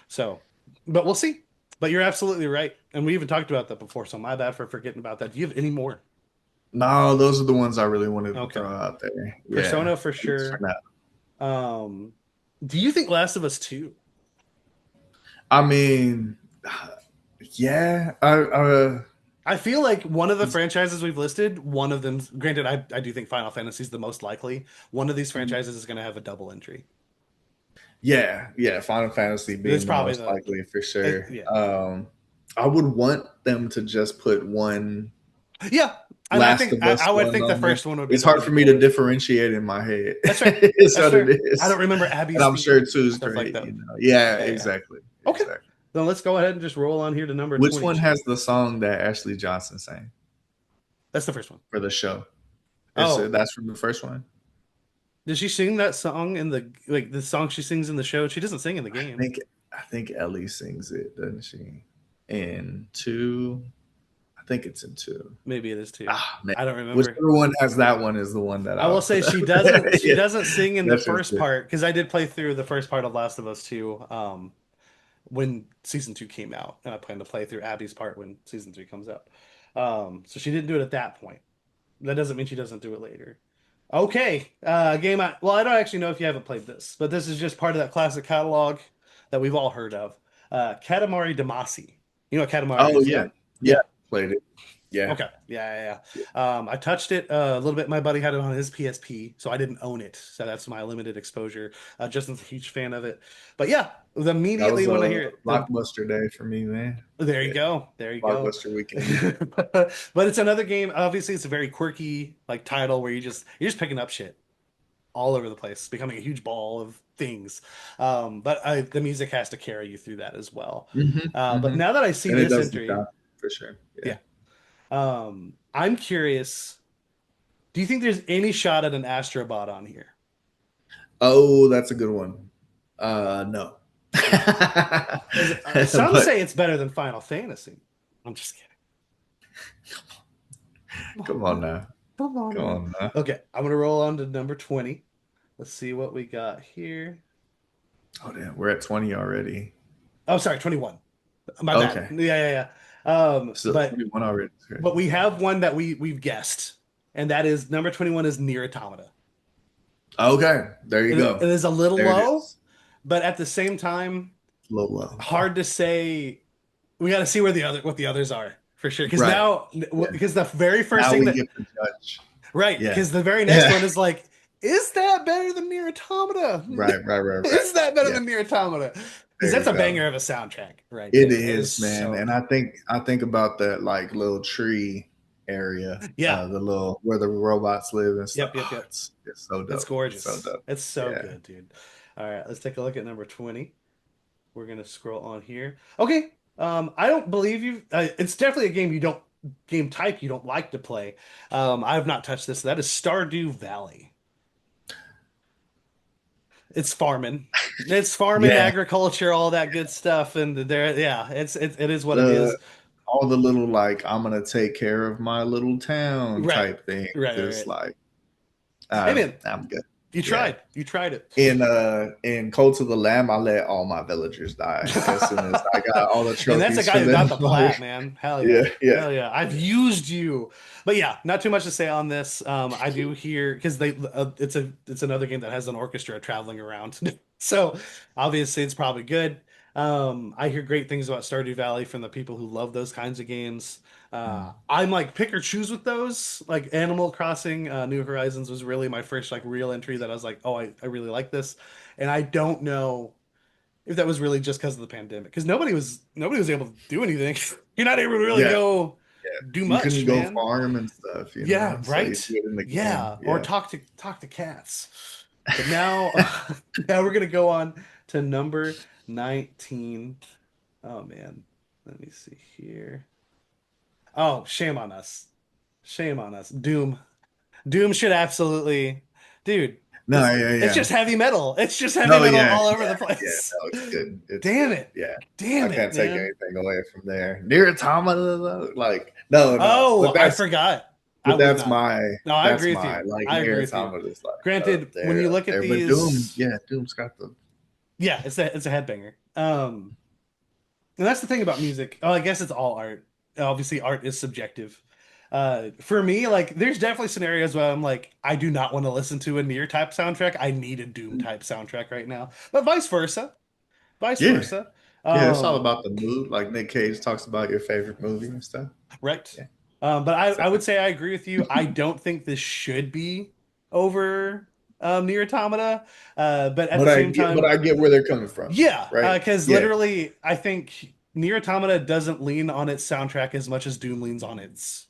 So, but we'll see. But you're absolutely right, and we even talked about that before. So my bad for forgetting about that. Do you have any more? No, those are the ones I really wanted to Okay, throw out there. Yeah, Persona for at least for sure. now. Um, do you think Last of Us 2? I mean, yeah. I feel like one of the franchises we've listed, one of them, granted, I do think Final Fantasy is the most likely. One of these franchises is going to have a double entry. Yeah, yeah. Final Fantasy It's being the probably most likely for sure. yeah, I would want them to just put one yeah, and I Last think of I Us would one think the on there. first one would be It's the one hard to for me to go. differentiate in my head. That's fair. It's That's what it fair. I don't is, remember and Abby's I'm sure theme two is stuff like great. that. Yeah, Yeah, yeah. exactly, Okay, exactly. then let's go ahead and just roll on here to number Which one 22. has the song that Ashley Johnson sang That's the first one. for the show? Is it Oh, that's from the first one? did she sing that song in the song she sings in the show? She doesn't sing in the I game. think I think Ellie sings it, doesn't she? In two, I think it's in two. Maybe it is too. Ah man, I don't remember. whichever one has that one is the one that I will I'll say put up. she Yeah, doesn't sing in the that's just first it. part because I did play through the first part of Last of Us 2 when season 2 came out, and I plan to play through Abby's part when season 3 comes out. So she didn't do it at that point. That doesn't mean she doesn't do it later. Okay, game. Well, I don't actually know if you haven't played this, but this is just part of that classic catalog that we've all heard of. Katamari Damacy. You know what Katamari Oh is, yeah, yeah? yeah. Yeah. Played it. Yeah. Okay. Yeah. I touched it a little bit. My buddy had it on his PSP, so I didn't own it. So that's my limited exposure. Justin's a huge fan of it. But yeah, That was immediately when I a hear it, blockbuster day for me, man. there you Yeah. go. There you go. Blockbuster weekend. But it's another game. Obviously, it's a very quirky like title where you're just picking up shit all over the place, becoming a huge ball of things. But the music has to carry you through that as well. But Hmm. now that I see And it this does the entry, job for sure. Yeah. yeah, I'm curious. Do you think there's any shot at an Astrobot on here? Oh, that's a good one. No. 'Cause, some But say it's better than Final Fantasy. I'm just kidding. Come come on on now. now. Come on Come now. on now. Okay, I'm gonna roll on to number 20. Let's see what we got here. Oh damn, we're at 20 already. Oh, sorry, 21. My bad. Okay. Yeah. So 21 already. That's But crazy. we have one that we've guessed, and that is number 21 is Near Automata. Okay. There you It go. is a little There it low, is. but at the same time, Low, low. hard to say. We got to see where what the others are for sure. Because Right. now, Yeah. because the very first Now thing we that get to judge. right, Yeah. because the very next Yeah. one is like, is that better than Near Automata? Right. Is that better Yeah. than Near Automata? Because There that's you a go. banger of a soundtrack right It there. It is is, man. so And good. I think about that like little tree area, Yeah. the little where the robots live and stuff. Yep. Oh, it's so It's dope. It's so gorgeous. dope. It's so Yeah. good, dude. All right, let's take a look at number 20. We're gonna scroll on here. Okay. I don't believe you. It's definitely a game type you don't like to play. I have not touched this. That is Stardew Valley. It's farming. It's farming, Yeah. agriculture, all that good stuff, and there, yeah, it is what it The is. all the little like I'm gonna take care of my little town Right, type things. right. It's like Hey man, I'm good. you Yeah. tried. You tried it. In Cult of the Lamb, I let all my villagers die as soon as I got all the And that's a trophies guy for who them. got the Like, plat, man. Hell yeah, yeah. yeah, Hell yeah. I've yeah. used you. But yeah, not too much to say on this. I do hear because it's another game that has an orchestra traveling around. So obviously it's probably good. I hear great things about Stardew Valley from the people who love those kinds of games. Mm. I'm like pick or choose with those. Like Animal Crossing, New Horizons was really my first like real entry that I was like, oh, I really like this. And I don't know if that was really just because of the pandemic, because nobody was able to do anything. You're not able to really Yeah, go yeah. do You much, couldn't go man. farm and stuff, Yeah, so you right. do it in the game. Yeah, or Yeah. talk to cats. But now, now we're gonna go on to number 19. Oh man, let me see here. Oh, shame on us. Shame on us. Doom. Doom should absolutely, dude. No, It's yeah, it's yeah. just heavy metal. It's just heavy No, metal yeah, all over yeah, the yeah. place. No, it's good. It's Damn good. it. Yeah. I Damn it, can't take man. anything away from there. Near automata, though, like no. Oh, I forgot. I would That's not. my No, I that's agree with my you. like I near agree with you. automata is like Granted, when you up look at there. But Doom, these, yeah, Doom's got the yeah, it's a headbanger. And that's the thing about music. Oh, I guess it's all art. Obviously, art is subjective. For me, like, there's definitely scenarios where I'm like, I do not want to listen to a Nier type soundtrack. I need a Doom type soundtrack right now. But vice versa. Vice yeah. versa. Yeah, it's all Um, about the mood. Like Nick Cage talks about your favorite movie and stuff. right. Yeah. But I So, would say I agree with you. I don't think this should be over Nier Automata. But at the same but time, I get where they're coming from. yeah, Right? because Yeah. literally, I think Nier Automata doesn't lean on its soundtrack as much as Doom leans on its.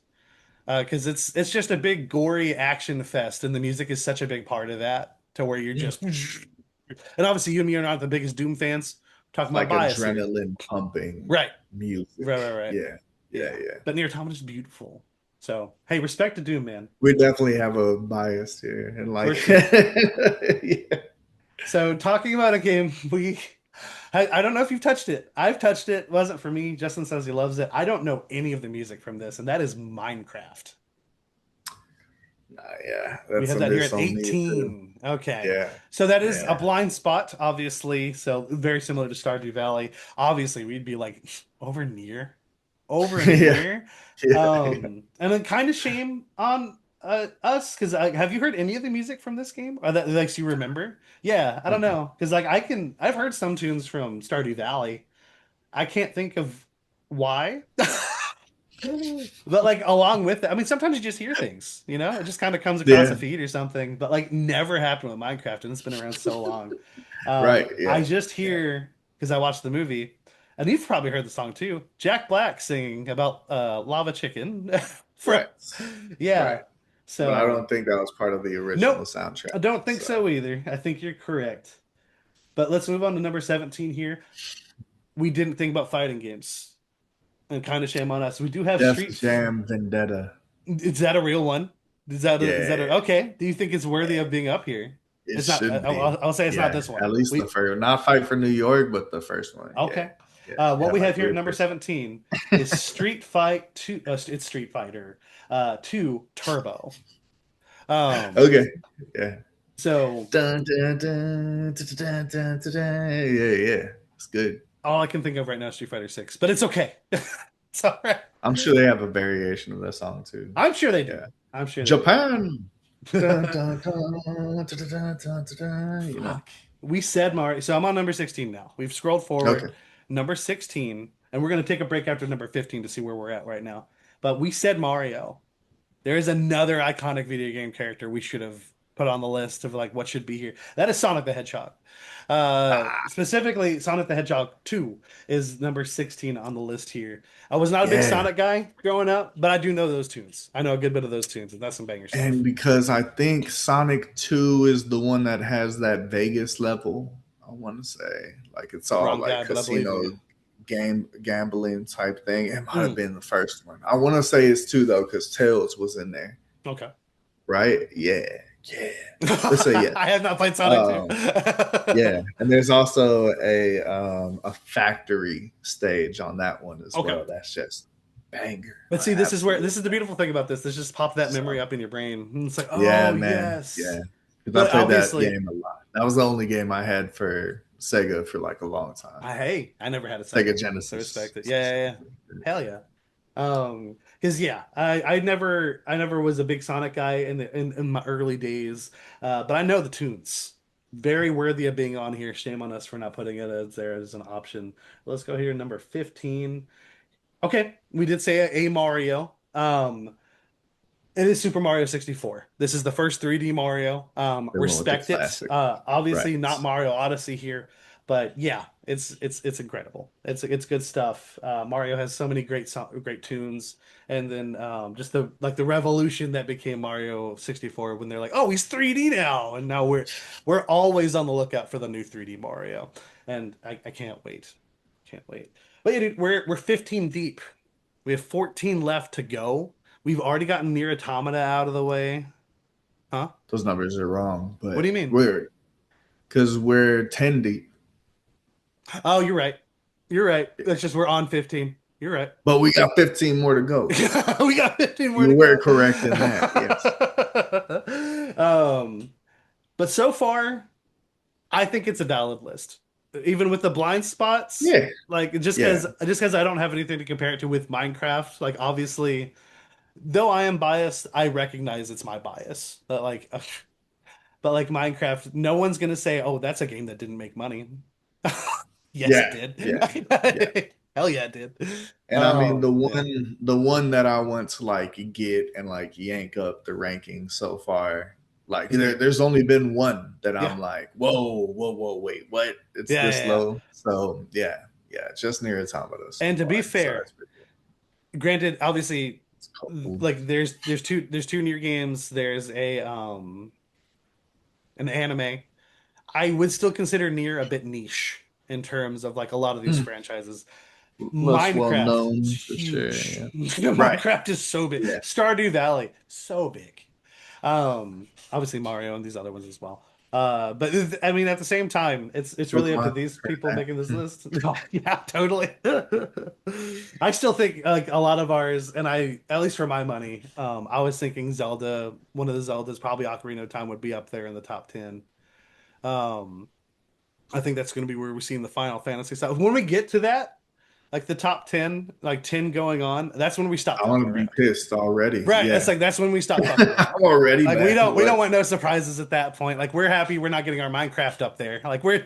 Because it's just a big gory action fest, and the music is such a big part of that, to where you're Yeah. just. And obviously, you and me are not the biggest Doom fans. Talking about Like bias here, adrenaline pumping right? music. Right. Yeah. Yeah, Yeah, yeah. but Nier Automata is beautiful. So hey, respect to Doom, man, We definitely have a bias here. And for like sure. yeah. So talking about a game, I don't know if you've touched it. I've touched it. Wasn't for me. Justin says he loves it. I don't know any of the music from this, and that is Minecraft. Yeah. We That's have a that here at miss on me too. 18. Okay. Yeah. So that is a Yeah. blind spot, obviously. So very similar to Stardew Valley. Obviously, we'd be like over Yeah. near. Yeah. And then kind of shame on us because have you heard any of the music from this game? Or that like you remember? Yeah, I don't Mm-mm. know because like I've heard some tunes from Stardew Valley. I can't think of why. But like along with it, I mean, sometimes you just hear things, you know, it just kind of comes across a Yeah, feed or something. But like, never happened with Minecraft, and it's been around so long. right. I Yeah, just yeah. hear because I watched the movie, and you've probably heard the song too. Jack Black singing about lava chicken from, Right, yeah. right. But I So don't think that was part of the original nope, I soundtrack. don't think So so either. I think you're correct. But let's move on to number 17 here. We didn't think about fighting games, and kind of shame on us. We do have Def Street. Jam Vendetta. Is that a real one? Is that Yeah, okay? Do you think it's worthy of being up here? it It's not. should be. I'll say it's not Yeah, this one. at least the We first. Not Fight for New York, but the first one. Yeah, okay. yeah. It What had we like have here at weird number crystal. 17 is Street Fight 2. It's Street Fighter 2 Turbo. Um, Okay. Yeah. so Dun, dun, dun, dun, dun, dun, dun, dun. Yeah, yeah. It's good. all I can think of right now is Street Fighter 6, but it's okay. It's all right. I'm sure they have a variation of that song too. I'm sure they do. Yeah. I'm sure they do. Japan. Dun, dun, dun, dun, dun, dun, dun, dun, dun, you know. Fuck. We said Mario. So I'm on number 16 now. We've scrolled forward. Okay. Number 16, and we're going to take a break after number 15 to see where we're at right now. But we said Mario. There is another iconic video game character we should have put on the list of like what should be here. That is Sonic the Hedgehog. Ah, Specifically, Sonic the Hedgehog 2 is number 16 on the list here. I was not a big yeah. Sonic guy growing up, but I do know those tunes. I know a good bit of those tunes, and that's some banger And stuff. because I think Sonic 2 is the one that has that Vegas level, I want to say. Like it's all Wrong like guy, but I believe casino you. gambling type thing. It might have Mm, been the first one. I want to say it's 2 though, because Tails was in there. okay. Right? Yeah. Yeah. Let's say yes. I have not played Sonic 2. Um, yeah. And there's also a factory stage on that one as Okay. well. That's just banger. But Like see, absolute this is the beautiful thing about this. This just popped that memory so up in your brain. And it's like, yeah, oh, man. yes. Yeah. Because I But played that obviously, game a lot. That was the only game I had for Sega for like a long time. hey, I never had a Sega Sega, so Genesis respect it. Yeah, yeah, yeah. specifically. Hell yeah. Because yeah, I never was a big Sonic guy in my early days. But I know the tunes. Very worthy of being on here. Shame on us for not putting it as there as an option. Let's go here, number 15. Okay, we did say a Mario. It is Super Mario 64. This is the first 3D Mario. The one with the Respect it. classic. Right. Obviously not Mario Odyssey here, but yeah, it's incredible. It's good stuff. Mario has so many great tunes, and then just the revolution that became Mario 64 when they're like, oh, he's 3D now, and now we're always on the lookout for the new 3D Mario, and I can't wait, can't wait. But yeah, dude, we're 15 deep. We have 14 left to go. We've already gotten Near Automata out of the way. Huh? Those numbers are wrong, What do you but mean? we're 10 deep. Oh, you're right. You're right. That's just we're on 15. You're right. But we got 15 more to go. We got 15 more You to were go. correct in that. Yes. um, but so far, I think it's a valid list. Even with the blind spots, Yeah. like Yeah. just because I don't have anything to compare it to with Minecraft, like obviously, though I am biased, I recognize it's my bias. But like but like Minecraft, no one's gonna say, "Oh, that's a game that didn't make money." Yes, it Yeah. did. Yeah. Yeah. Hell yeah, it did. And I mean Yeah, the one that I want to like get and like yank up the ranking so far, like there's only been one that yeah, I'm like, whoa, whoa, whoa, wait, what? It's yeah, this yeah. low. So yeah, yeah, just near Automata so And to be far. So fair, that's pretty good. granted, obviously, It's cool. like there's two near games. There's a an anime. I would still consider Nier a bit niche in terms of like a lot of these Mm, franchises. less well Minecraft is known for sure. huge. Yeah. Right. Minecraft is so big. Yeah. Stardew Valley, so big. Obviously Mario and these other ones as well. But I mean, at the same time, it's really up to Pokemon. these people making this list. Oh, yeah, totally. I still think like a lot of ours, and I at least for my money, I was thinking Zelda, one of the Zeldas, probably Ocarina of Time would be up there in the top 10. Um, I think that's going to be where we're seeing the Final Fantasy stuff. When we get to that, like the top 10, like 10 going on, that's when we stop I want fucking to be around. pissed already. Right. It's Yeah. like that's when we stop fucking around. I'm already Like we mad. don't What? want no surprises at that point. Like we're happy we're not getting our Minecraft up there. Like we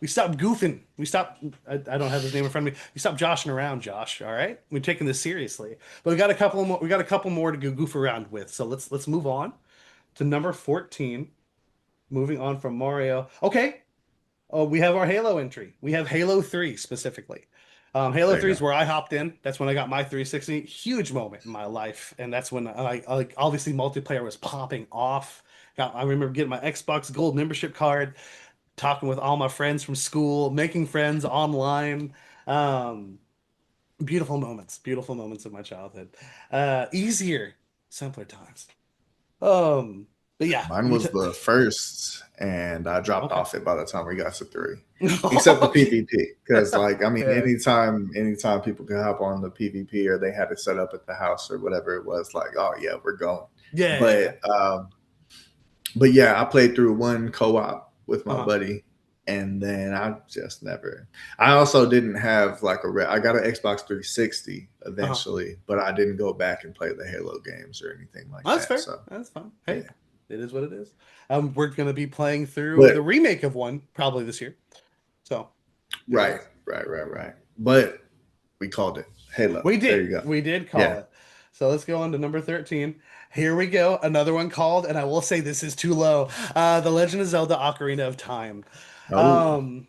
stopped goofing. We stopped I don't have his name in front of me. We stopped joshing around, Josh. All right. We're taking this seriously. But we got a couple more to go goof around with. So let's move on to number 14. Moving on from Mario. Okay. Oh, we have our Halo entry. We have Halo 3 specifically. Halo There you 3 is go. where I hopped in. That's when I got my 360. Huge moment in my life. And that's when I like obviously multiplayer was popping off. I remember getting my Xbox Gold membership card, talking with all my friends from school, making friends online. Um, beautiful moments of my childhood. Easier, simpler times. Um, but yeah, Mine let me was the first, and I dropped okay. off it by the time we got to three, except the Okay. PvP. Because, like, I mean, Yeah. anytime people could hop on the PvP or they had it set up at the house or whatever it was, like, oh yeah, we're going. Yeah. But, yeah, I played through one co-op with my Uh-huh. buddy, and then I just never. I also didn't have like I got an Xbox 360 Uh-huh. eventually, but I didn't go back and play the Halo games or anything like That's that. fair. So That's fine. yeah, Hey, it is what it is. We're gonna be playing through but the remake of one probably this year. So it right, is. right. But we called it Halo. We There did. you go. We did call Yeah. it. So let's go on to number 13. Here we go. Another one called, and I will say this is too low. The Legend of Zelda Ocarina of Time. Oh, Um,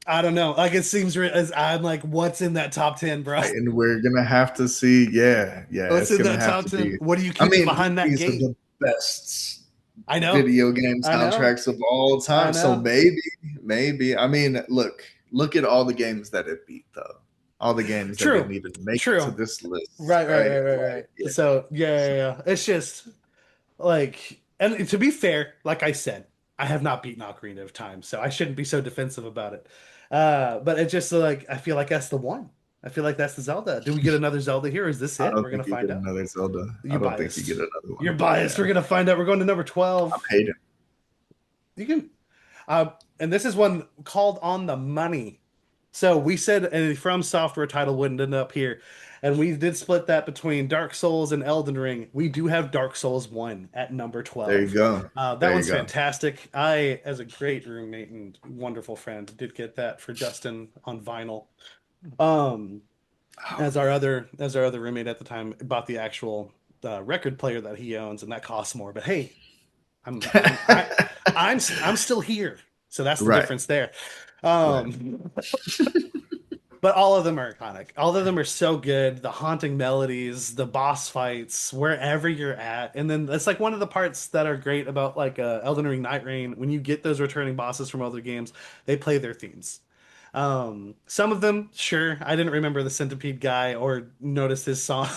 I don't know. Like it seems as I'm like, what's in that top 10, bro? and we're gonna have to see. Yeah, What's it's in gonna that have top to 10? be. What are you I keeping mean, behind that these are gate? the best I know. video game I know. soundtracks of all I time. So know. maybe. I mean, look at all the games that it beat, though. All the games that True. didn't even make it to True. this list, Right, right, right? right, right, Like, right. So yeah. It's just like, and to be fair, like I said, I have not beaten Ocarina of Time, so I shouldn't be so defensive about it. But it's just like I feel like that's the one. I feel like that's the Zelda. Do we get another Zelda here? Is this I it? don't We're gonna think you find get out. another Zelda. I You don't think you get biased. another You're one. biased. We're Yeah, gonna find out. We're going to number I'm 12. hating. You can, and this is one called on the money. So we said a From Software title wouldn't end up here, and we did split that between Dark Souls and Elden Ring. We do have Dark Souls 1 at number There you 12. go. That There you one's go. fantastic. I, as a great roommate and wonderful friend, did get that for Justin on vinyl. Um, Oh as our other roommate at the time bought the actual record player that he owns, and that costs more. But hey, I'm I'm I man. I'm still here, so that's the Right. difference there. Right. Um, but all of them are iconic. All of them are so good. The haunting melodies, the boss fights, wherever you're at, and then that's like one of the parts that are great about like Elden Ring Night Rain. When you get those returning bosses from other games, they play their themes. Some of them, sure, I didn't remember the Centipede guy or notice his song.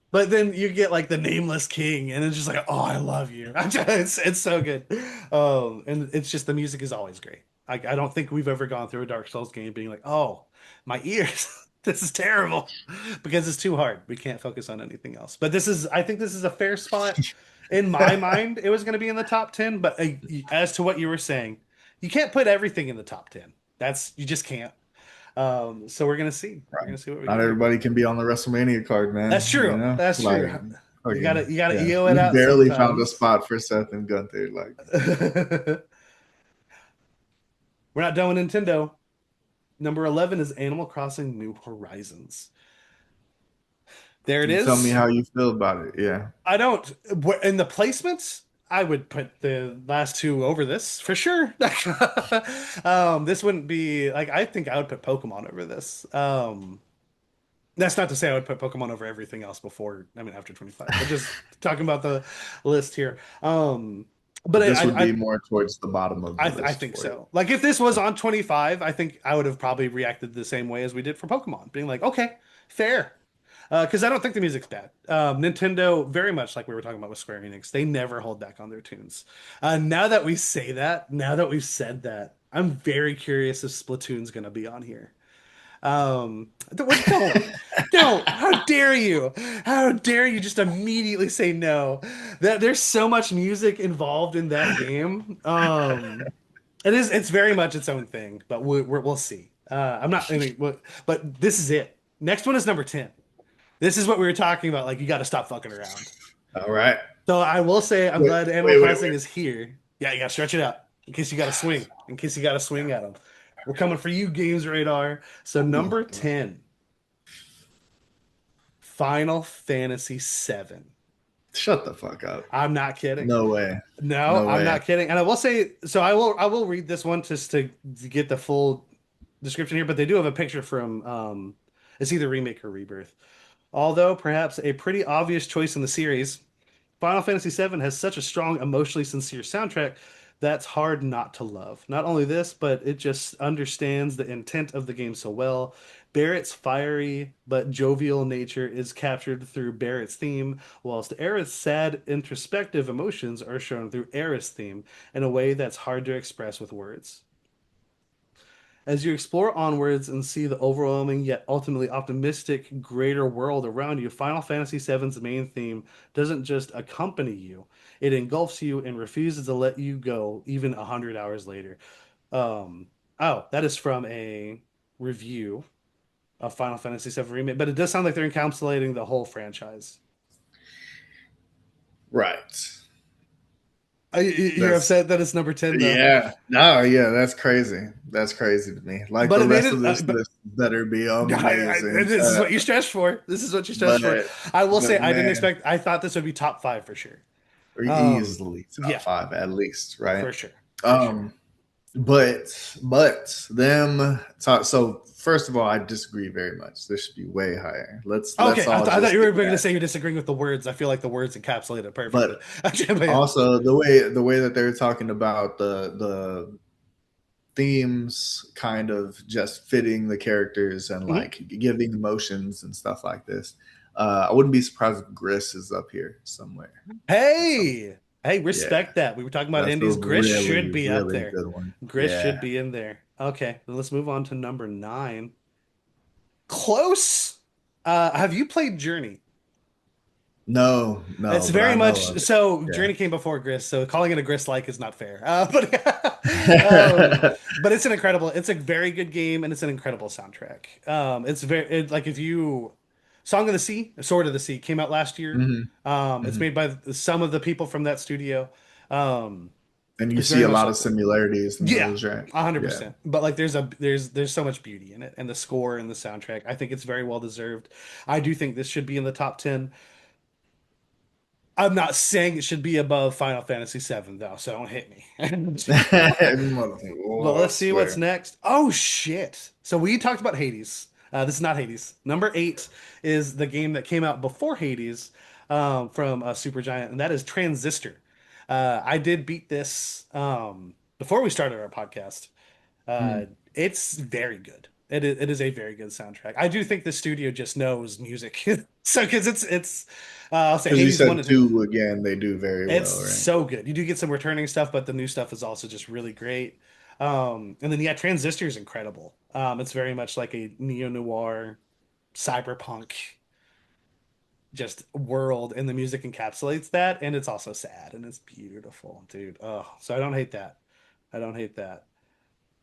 But then you get like the Nameless King, and it's just like, oh, I love you. It's so good. And it's just the music is always great. I don't think we've ever gone through a Dark Souls game being like, oh, my ears, this is terrible, because it's too hard. We can't focus on anything else. But I think this is a fair spot in my mind. It was going to be in the top 10, but as to what you were saying, you can't put everything in the top 10. You just can't. So we're gonna see. We're Right. gonna see what we Not got here. everybody can be on the WrestleMania card, That's man. You true. know, That's true. like okay, You gotta yeah. EO it We out barely found a sometimes. spot for Seth and Gunther. Like, We're not done with Nintendo. Number 11 is Animal Crossing New Horizons. There it you tell me is. how you feel about it. Yeah, I don't, in the placements, I would put the last two over this for sure. This wouldn't be like, I think I would put Pokemon over this. That's not to say I would put Pokemon over everything else before, I mean, after 25, but just talking about the list here. But but this would be more towards the bottom of the I list think for you. so. Like if this was on 25, I think I would have probably reacted the same way as we did for Pokemon, being like, okay, fair. Because I don't think the music's bad. Nintendo, very much like we were talking about with Square Enix, they never hold back on their tunes. Now that we say that, now that we've said that, I'm very curious if Splatoon's going to be on here. Don't. How dare you? How dare you just immediately say no? That there's so much music involved in that game. It's very much its own thing, but we'll see. I'm not, but this is it. Next one is number 10. This is what we were talking about. Like, you got to stop fucking around. All right. So I will say, I'm Wait, glad Animal wait. Crossing is here. Yeah, you got to stretch it out in case you got to swing, in case you got to swing at them. We're coming for you, Games Radar. So, number Ooh, 10, Final Fantasy VII. shut the fuck up. I'm not kidding. No way. No, No I'm way. not kidding. And I will say, so I will read this one just to get the full description here, but they do have a picture from it's either remake or rebirth. Although perhaps a pretty obvious choice in the series, Final Fantasy VII has such a strong, emotionally sincere soundtrack that's hard not to love. Not only this, but it just understands the intent of the game so well. Barrett's fiery but jovial nature is captured through Barrett's theme, whilst Aerith's sad, introspective emotions are shown through Aerith's theme in a way that's hard to express with words. As you explore onwards and see the overwhelming yet ultimately optimistic greater world around you, Final Fantasy VII's main theme doesn't just accompany you, it engulfs you and refuses to let you go even 100 hours later. Um, oh, that is from a review of Final Fantasy VII Remake, but it does sound like they're encapsulating the whole franchise. Right. You're That's upset that it's number 10, though. yeah. No, yeah, that's crazy. That's crazy to me. Like But the it made rest it, of this list better be amazing. this is what you stretched for. This is what you stretched But for. I will say but I didn't man, expect. I thought this would be top five for sure. or Um, easily top yeah, five at least, right? for sure, for sure. Um, but them talk. So first of all, I disagree very much. This should be way higher. Let's Okay, all I thought just you get were going to that. say you're disagreeing with the words. I feel like the words encapsulate it perfectly. But But yeah. also the way that they're talking about the themes kind of just fitting the characters and Mhm. like giving emotions and stuff like this. I wouldn't be surprised if Gris is up here somewhere. Hey, hey, Yeah, respect that. We were talking about that's a indies. Gris should really, be up really there. good one. Gris should Yeah. be in there. Okay, then let's move on to number nine. Close. Have you played Journey? No, It's no, but very I know much of so. it. Journey came before Gris, so calling it a Gris like is not fair. Yeah. But it's an incredible. It's a very good game, and it's an incredible soundtrack. It's like if you, Song of the Sea, Sword of the Sea came out last year. hmm It's hmm made by some of the people from that studio. Um, And you it's see very a much lot of like that. similarities in Yeah, those, right? Yeah. 100%. But like there's so much beauty in it, and the score and the soundtrack. I think it's very well deserved. I do think this should be in the top 10. I'm not saying it should be above Final Fantasy VII though, so don't hit me. But Oh, I let's see what's swear. next. Oh shit! So we talked about Hades. This is not Hades. Number eight is the game that came out before Hades, from Supergiant, and that is Transistor. I did beat this before we started our podcast. Uh, Mm. it's very good. It is a very good soundtrack. I do think the studio just knows music. So because I'll say Because you Hades said 1 and 2. two again, they do very It's well, right? so good. You do get some returning stuff, but the new stuff is also just really great. And then yeah, Transistor is incredible. It's very much like a neo-noir cyberpunk just world, and the music encapsulates that, and it's also sad and it's beautiful, dude. Oh, so I don't hate that. I don't hate that.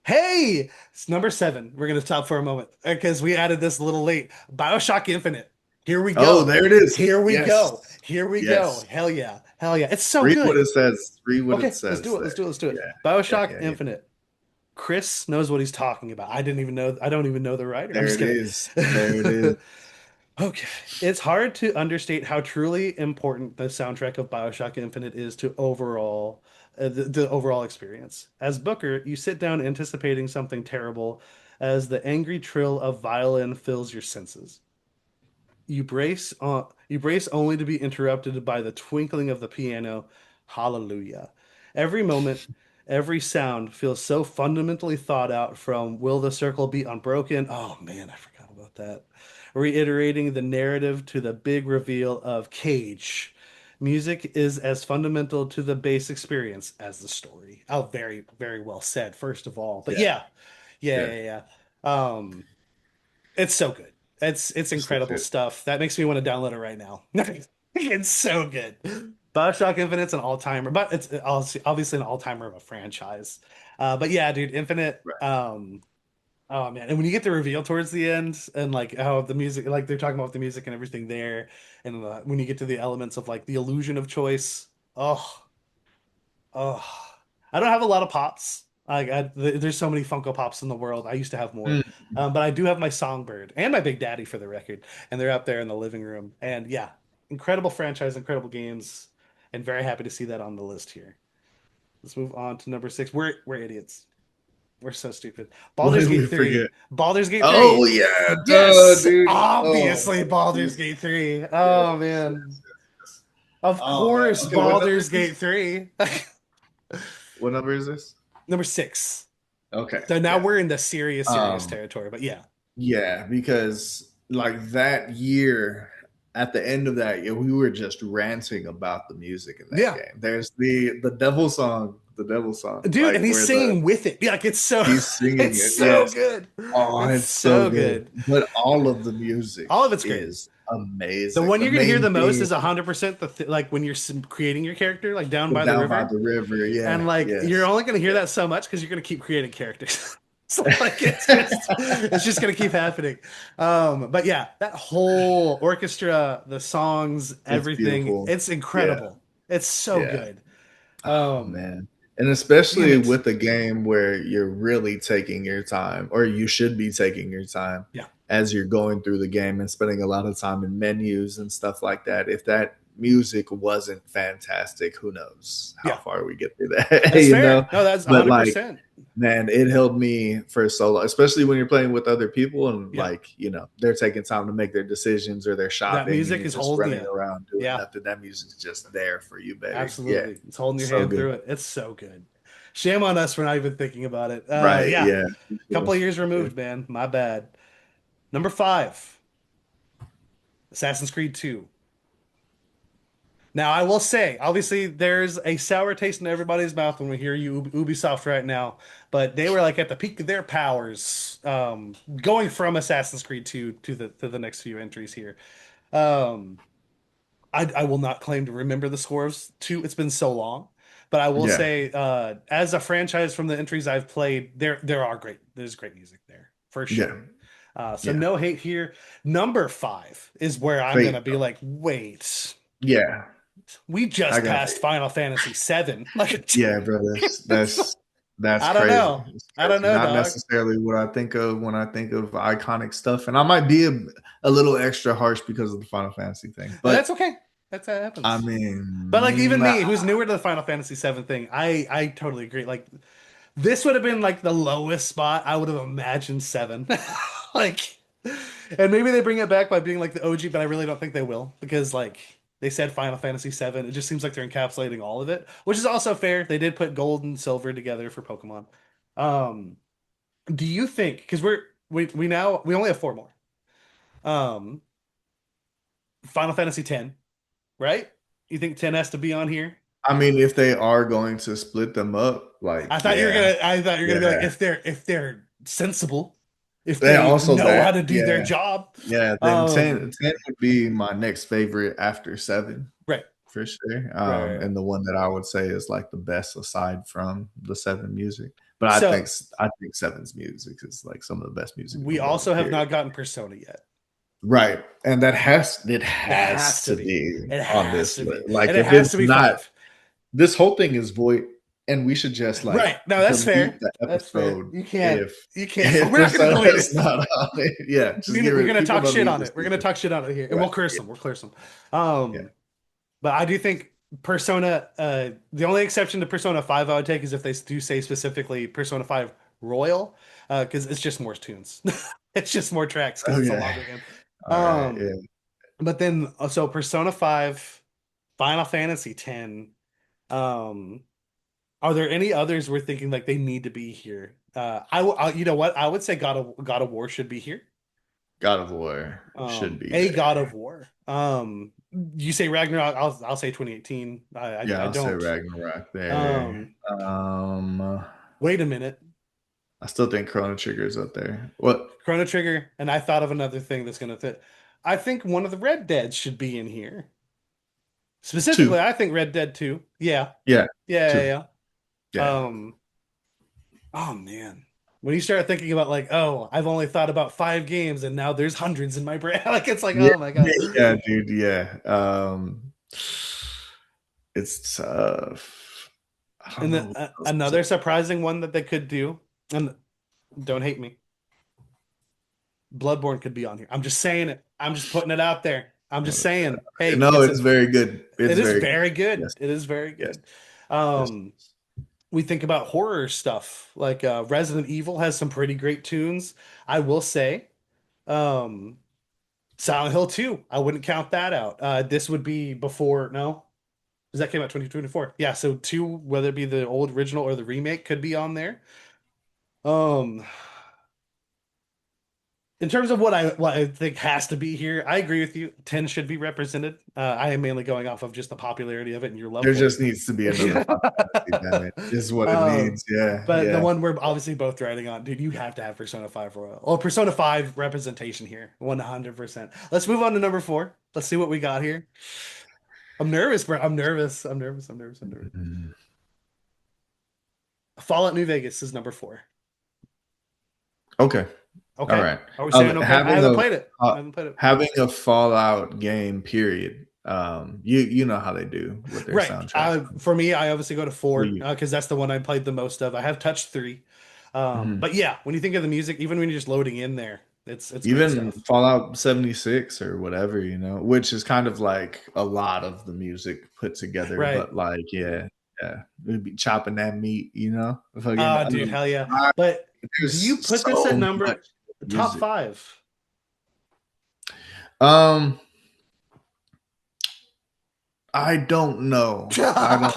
Hey, it's number seven. We're gonna stop for a moment because we added this a little late. BioShock Infinite. Here we Oh, go. there it is. Here we go. Yes. Here we go. Yes. Hell yeah. Hell yeah. It's so Read what good. it says. Read what it Okay, let's says do it. there. Let's do it. Let's do it. Yeah. Yeah. BioShock Yeah. Yeah. Infinite. Chris knows what he's talking about. I didn't even know. I don't even know the writer. I'm There just it kidding. is. There it is. Okay. It's hard to understate how truly important the soundtrack of BioShock Infinite is to the overall experience. As Booker, you sit down anticipating something terrible as the angry trill of violin fills your senses. You brace only to be interrupted by the twinkling of the piano. Hallelujah. Every moment, every sound feels so fundamentally thought out, from will the circle be unbroken? Oh man, I forgot about that. Reiterating the narrative to the big reveal of Cage. Music is as fundamental to the base experience as the story. Oh, very, very well said, first of all. But Yeah. yeah, yeah, Yeah. yeah, yeah. It's so good. It's It's the incredible shit. stuff. That makes me want to download it right now. It's so good. BioShock Infinite's an all-timer, but it's obviously an all-timer of a franchise. But yeah, dude, Infinite. Right. Oh man. And when you get the reveal towards the end and like how the music, like they're talking about the music and everything there, and when you get to the elements of like the illusion of choice, oh, oh, I don't have a lot of pops. There's so many Funko Pops in the world. I used to have more, Mm. but I do have my Songbird and my Big Daddy for the record, and they're up there in the living room. And yeah, incredible franchise, incredible games, and very happy to see that on the list here. Let's move on to number six. We're idiots. We're so stupid. What Baldur's did we Gate forget? 3. Baldur's Gate Oh 3. yeah, duh, Yes, dude. Oh, obviously yes, Baldur's Gate 3. yes, Oh man. yes, yes. Of Oh man. course, Okay, what number is Baldur's Gate this? 3. What number is this? Number 6. Okay, So now yeah. we're in the serious, serious Um, territory. But yeah, yeah, because like that year, at the end of that year, we were just ranting about the music in that yeah, game. There's the devil song, dude, and like he's where the singing with it. Yeah, like it's so, he's singing it's it. so Yes. good. Oh, It's it's so so good. good. But all of the music All of it's great. is The amazing. one The you're gonna hear main the most theme, is 100% like when you're creating your character, like down the by the down by river. the river. And Yeah, like you're yes. only gonna hear Yeah. that so much because you're gonna keep creating characters. So like it's just gonna keep happening. But yeah, that whole orchestra, the songs, It's everything, beautiful. it's Yeah, incredible. It's so yeah. good. Oh Um, man. And damn especially it. with a game where you're really taking your time, or you should be taking your time Yeah, as you're going through the game and spending a lot of time in menus and stuff like that. If that music wasn't fantastic, who knows how yeah. far we get through that, That's you know? fair. No, that's But like, 100%. man, it held me for so long, especially when you're playing with other people and Yeah. like, they're taking time to make their decisions or they're That shopping and music you're is just holding running you. around doing Yeah, nothing. That music's just there for you, baby. Yeah. absolutely. It's holding your So hand good. through it. It's so good. Shame on us for not even thinking about it. Right. Yeah, Yeah. couple of years Yeah. removed, man. My bad. Number 5, Assassin's Creed 2. Now, I will say, obviously, there's a sour taste in everybody's mouth when we hear you Ubisoft right now, but they were like at the peak of their powers, going from Assassin's Creed 2 to the next few entries here. Um, I will not claim to remember the scores 2. It's been so long, but I will Yeah. say, as a franchise from the entries I've played, there's great music there for Yeah. sure. So Yeah. no hate here. Number 5 is where I'm Fate. gonna be like, wait. Yeah. We I just got passed Final Fantasy 7. Like, yeah, bro. That's I don't crazy. know. It's I don't crazy. know, Not dog. necessarily what I think of when I think of iconic stuff. And I might be a little extra harsh because of the Final Fantasy thing. And that's But okay. That's how it I happens. But like even mean, me, who's newer to the Final Fantasy 7 thing, I totally agree. Like this would have been like the lowest spot I would have imagined 7. Like, and maybe they bring it back by being like the OG, but I really don't think they will because like they said Final Fantasy 7. It just seems like they're encapsulating all of it, which is also fair. They did put gold and silver together for Pokemon. Um, do you think because we only have 4 more. Um, Final Fantasy 10, right? You think 10 has to be on here? if they are going to split them up, I like, thought you were yeah, gonna I thought you were gonna be like yeah. if they're sensible, if They they also know how that, to do their yeah. job. Yeah, then Um, 10 would be my next favorite after 7 right, for sure. right, right. And the one that I would say is like the best aside from the 7 music. But I think So I think seven's music is like some of the best music in the we world, also have period. not gotten Persona yet. Right. And it It has has to to be. be It on has this to list. be. Like And it if has to it's be not, 5. this whole thing is void and we should just like Right. No, that's delete fair. the That's fair. episode You can't. if You can't. if We're not gonna Persona delete is it. not on it. Yeah, just get We're rid. gonna People talk don't shit need on to it. We're see gonna this. talk shit on it here, and Right. we'll curse Yeah. them. We'll curse them. Yeah. But I do think Persona. The only exception to Persona 5 I would take is if they do say specifically Persona 5 Royal, because it's just more tunes. It's just more tracks because it's a Okay. longer game. All right. Um, Yeah. but then so Persona 5, Final Fantasy 10. Um, are there any others we're thinking like they need to be here? You know what? I would say God of War should be here. God of War should be A God there. of War. You say Ragnarok, I'll say 2018. Yeah, I I'll say don't. Ragnarok there. Um, Wait a minute. I still think Chrono Trigger is up there. What? Chrono Trigger, and I thought of another thing that's gonna fit. I think one of the Red Deads should be in here. Specifically, Two. I think Red Dead 2. Yeah. Yeah, Yeah, two. yeah, yeah. Yeah. Oh man. when you start thinking about like, oh, I've only thought about 5 games and now there's hundreds in my brain. Like it's like, Yeah, oh my yeah, God. yeah, dude, yeah. It's tough. I don't And know then what else to say. another surprising one that they could do, and don't hate me, Bloodborne could be on here. I'm just saying it. I'm just putting it out there. I'm just saying, hey, No, it's it's a very good. It's it is very good. very good. Yes, It is very yes, good. yes. Um, we think about horror stuff like Resident Evil has some pretty great tunes. I will say, um, Silent Hill 2, I wouldn't count that out. This would be before, no, because that came out 2024. Yeah, so 2, whether it be the old original or the remake, could be on there. Um, In terms of what I think has to be here, I agree with you. 10 should be represented. I am mainly going off of just the popularity of it and your love There for just needs to be another it. Final Fantasy, damn it. Is what it Um, needs. Yeah, but the yeah. one we're obviously both writing on, dude, you have to have Persona 5 Royal. Oh, Persona 5 representation here, 100%. Let's move on to number 4. Let's see what we got here. I'm nervous, bro. I'm nervous. I'm nervous. I'm nervous. I'm nervous. Mhm. Fallout New Vegas is number 4. Okay. All Okay. right. Are we saying okay? I Having haven't played it. uh, I haven't played it. having a Fallout game, period. You know how they do with their Right. soundtracks. For me, I obviously go to For 4 you. because that's the one I played the most of. I have touched 3. Mhm. But yeah, when you think of the music, even when you're just loading in there, it's great Even stuff. Fallout 76 or whatever, which is kind of like a lot of the music put together, Right. but like, yeah, yeah, we'd be chopping that meat. Fucking, Dude, hell yeah. I- But do you there's put this at so much number top music. 5? Um, I don't know. I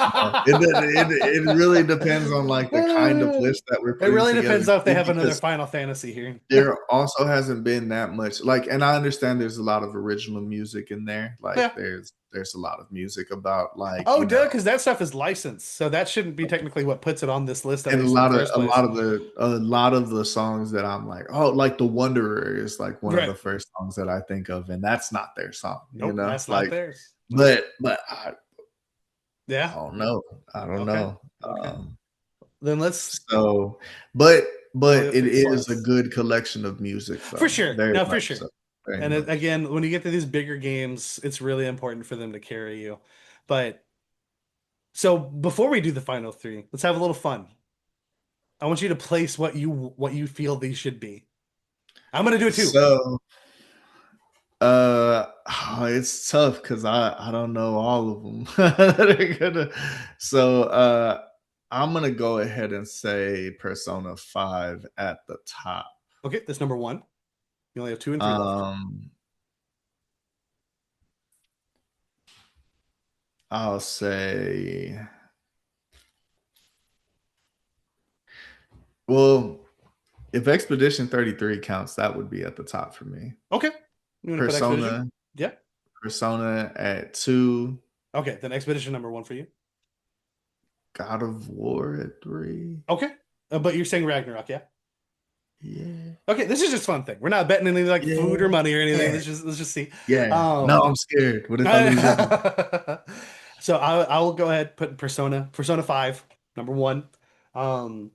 don't know. It really depends on like the kind of list that we're It putting really together depends on if they too, have another because Final Fantasy here. there also hasn't been that much like, and I understand there's a lot of original music in there. Like Yeah. there's a lot of music about like, Oh, duh, because that stuff is licensed, so that shouldn't be technically what puts it on this list, at and least in the first place. a lot of the songs that I'm like, oh, like The Wanderer is like one of Right. the first songs that I think of, and that's not their song, Nope, that's not like, theirs. Nope. but I Yeah. don't know. I don't Okay. know. Okay. Um, Then let's so, go but to it three is a slots. good collection of music, For though. sure. Very No, for much sure. so. Very And much. again, when you get to these bigger games, it's really important for them to carry you. But so before we do the final 3, let's have a little fun. I want you to place what you feel these should be. I'm gonna do it too. So, it's tough because I don't know all of them. So, I'm gonna go ahead and say Persona 5 at the top. Okay, that's number 1. You only have 2 and 3 left. Um, I'll say, well, if Expedition 33 counts, that would be at the top for me. Okay. You want to put Expedition? Persona, Yeah. Persona at 2, Okay, then Expedition number 1 for you. God of War at 3. Okay. But you're saying Ragnarok, yeah? Yeah. Okay, this is just fun thing. We're not betting anything like food or Yeah. money or anything. Yeah. Let's just see. Yeah. No, Um I'm scared. What if I lose everything? so I will go ahead and put Persona 5, number 1. Um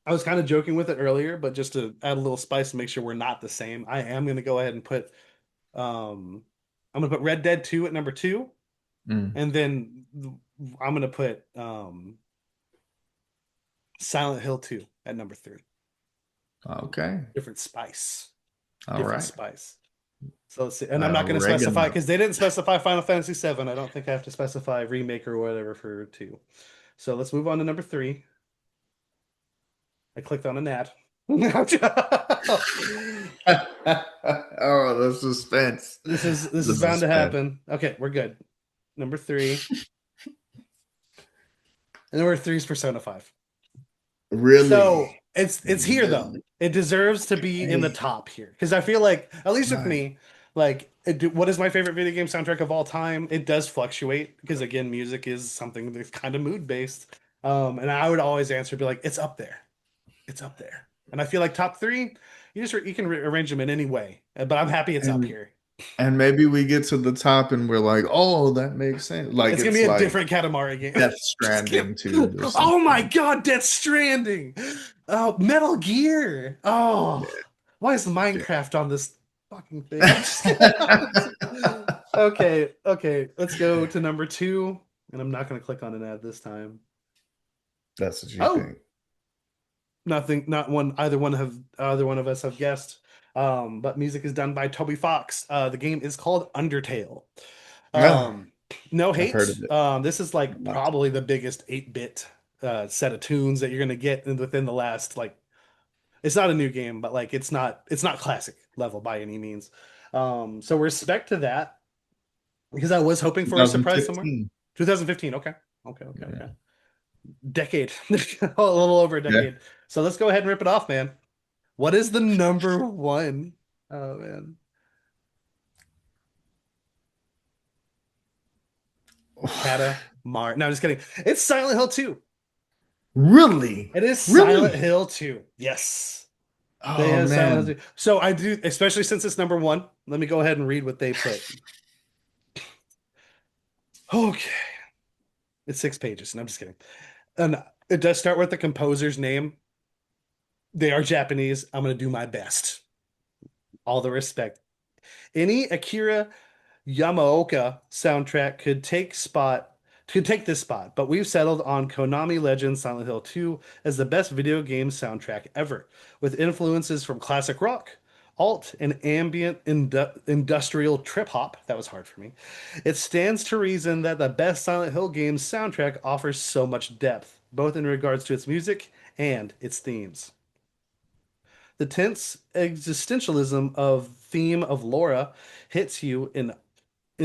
I was kind of joking with it earlier, but just to add a little spice to make sure we're not the same, I am going to go ahead and put um I'm going to put Red Dead 2 at number 2, Mm, and then I'm going to put Silent Hill 2 at number 3. okay. Different spice. All Different right. spice. So let's see. And I'm not going to specify Oregano. because they didn't specify Final Fantasy 7. I don't think I have to specify remake or whatever for 2. So let's move on to number 3. I clicked on an ad. Oh, the suspense. This The is bound to suspense. happen. Okay, we're good. Number 3. And number 3 is Persona 5. So Really? it's here though. Really? It deserves to be in the Hey, top here because I feel like, at least with right. me, like what is my favorite video game soundtrack of all time? It does fluctuate because again, music is something that's kind of mood based. And I would always answer be like, it's up there, it's up there. And I feel like top 3, you can arrange them in any way. But I'm happy it's up And here. and maybe we get to the top and we're like, oh, that makes sense. Like It's gonna it's be a like different Katamari game. Death Just kidding. Stranding 2 or Oh my something. God, Death Stranding. Oh, Metal Gear. Oh, Yeah. why is Yeah. Minecraft on this fucking thing? I'm just kidding. Okay, okay. Let's go to number two, and I'm not gonna click on an ad this time. That's what you Oh, think. nothing. Not one. Either one of us have guessed. But music is done by Toby Fox. The game is called Undertale. No, Um, no I've heard of hate. it. This is like Not. probably the biggest 8-bit set of tunes that you're gonna get within the last like. It's not a new game, but like it's not classic level by any means. So respect to that because I was hoping for a surprise somewhere. 2015. 2015. Okay. Okay. Okay. Yeah. Okay. Decade. A little over a Yeah. decade. So let's go ahead and rip it off, man. What is the number one? Oh man. No, I'm just kidding. It's Silent Hill 2. Really? It is Silent Really? Hill 2. Yes. They Oh have Silent Hill man. 2. So I do, especially since it's number one, let me go ahead and read what they put. Okay. It's 6 pages, and I'm just kidding. And it does start with the composer's name. They are Japanese. I'm going to do my best. All the respect. Any Akira Yamaoka soundtrack could take this spot, but we've settled on Konami Legends Silent Hill 2 as the best video game soundtrack ever, with influences from classic rock, alt, and ambient industrial trip hop. That was hard for me. It stands to reason that the best Silent Hill game's soundtrack offers so much depth, both in regards to its music and its themes. The tense existentialism of theme of Laura hits you in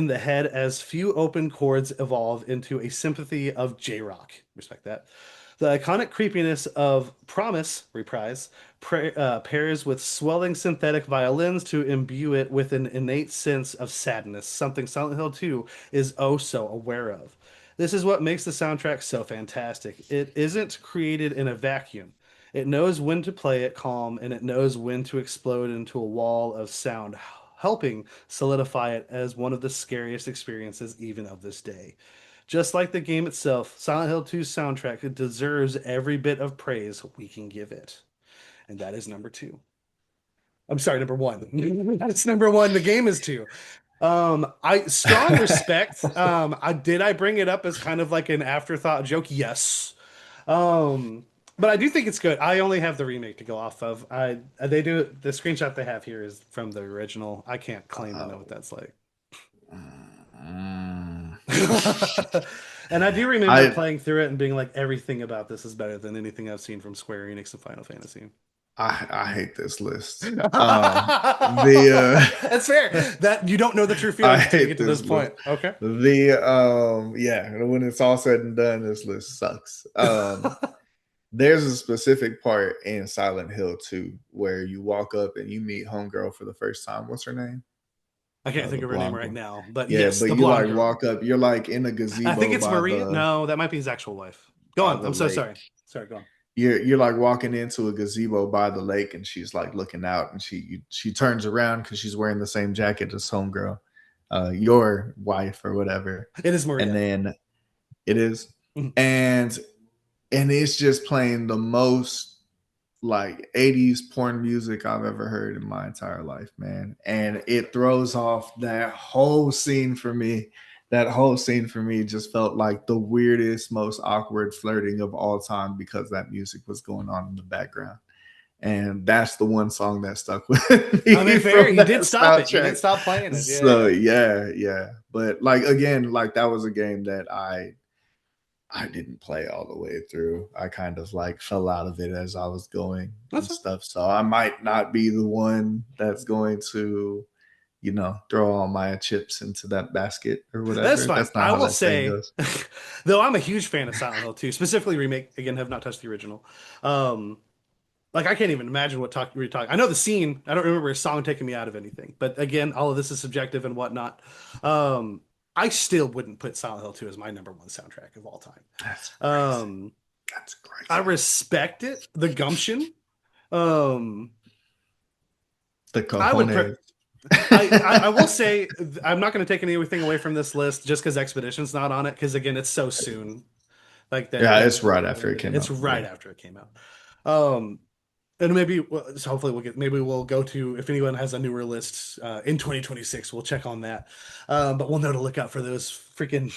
the head as few open chords evolve into a sympathy of J-rock. Respect that. The iconic creepiness of Promise reprise pairs with swelling synthetic violins to imbue it with an innate sense of sadness, something Silent Hill 2 is oh so aware of. This is what makes the soundtrack so fantastic. It isn't created in a vacuum. It knows when to play it calm and it knows when to explode into a wall of sound, helping solidify it as one of the scariest experiences even of this day. Just like the game itself, Silent Hill 2's soundtrack deserves every bit of praise we can give it. And that is number two. I'm sorry, number one. That's number one. The game is two. I strong respect. I bring it up as kind of like an afterthought joke? Yes. But I do think it's good. I only have the remake to go off of. They do the screenshot they have here is from the original. I can't claim to know what Oh. that's like. Mm. And I do remember I playing through it and being like, everything about this is better than anything I've seen from Square Enix and Final Fantasy. I hate this list. The That's fair. That you don't know the true I feelings until you hate get to this this list. point. Okay. When it's all said and done, this list sucks. There's a specific part in Silent Hill 2 where you walk up and you meet Homegirl for the first time. What's her name? I can't think The of her name blonde right one. now, but Yeah, yes, but the you blonde like girl. walk up, you're like in a I think gazebo it's by Maria. the No, that might be his actual wife. Go on. I'm so sorry. lake. Sorry, go on. You're like walking into a gazebo by the lake and she's like looking out and she turns around because she's wearing the same jacket as homegirl, your wife or whatever. It is And Maria. then it is. Mhm. And it's just playing the most like 80s porn music I've ever heard in my entire life, man. And it throws off that whole scene for me. That whole scene for me just felt like the weirdest, most awkward flirting of all time because that music was going on in the background. And that's the one song that stuck with I me mean, fair. from You that did stop it. You did soundtrack. stop playing it. Yeah, So yeah. yeah. But like again, like that was a game that I didn't play all the way through. I kind of like fell out of it as I was going That's and fine. stuff. So I might not be the one that's going to, throw all my chips into that basket or That's whatever. fine. That's not I how will that saying say, goes. though I'm a huge fan of Silent Hill 2, specifically remake. Again, have not touched the original. Um, like I can't even imagine what we're talking. I know the scene. I don't remember a song taking me out of anything. But again, all of this is subjective and whatnot. Um, I still wouldn't put Silent Hill 2 as my number one soundtrack of all time. That's crazy. Um, That's I crazy. respect it, the gumption. Um, The I would put. cojones. I will say I'm not going to take anything away from this list just because Expedition's not on it because again it's so soon like that Yeah, that it's right after it came it's out. right Yeah. after it came out. Um, and maybe so hopefully maybe we'll go to if anyone has a newer list in 2026, we'll check on that. But we'll know to look out for those freaking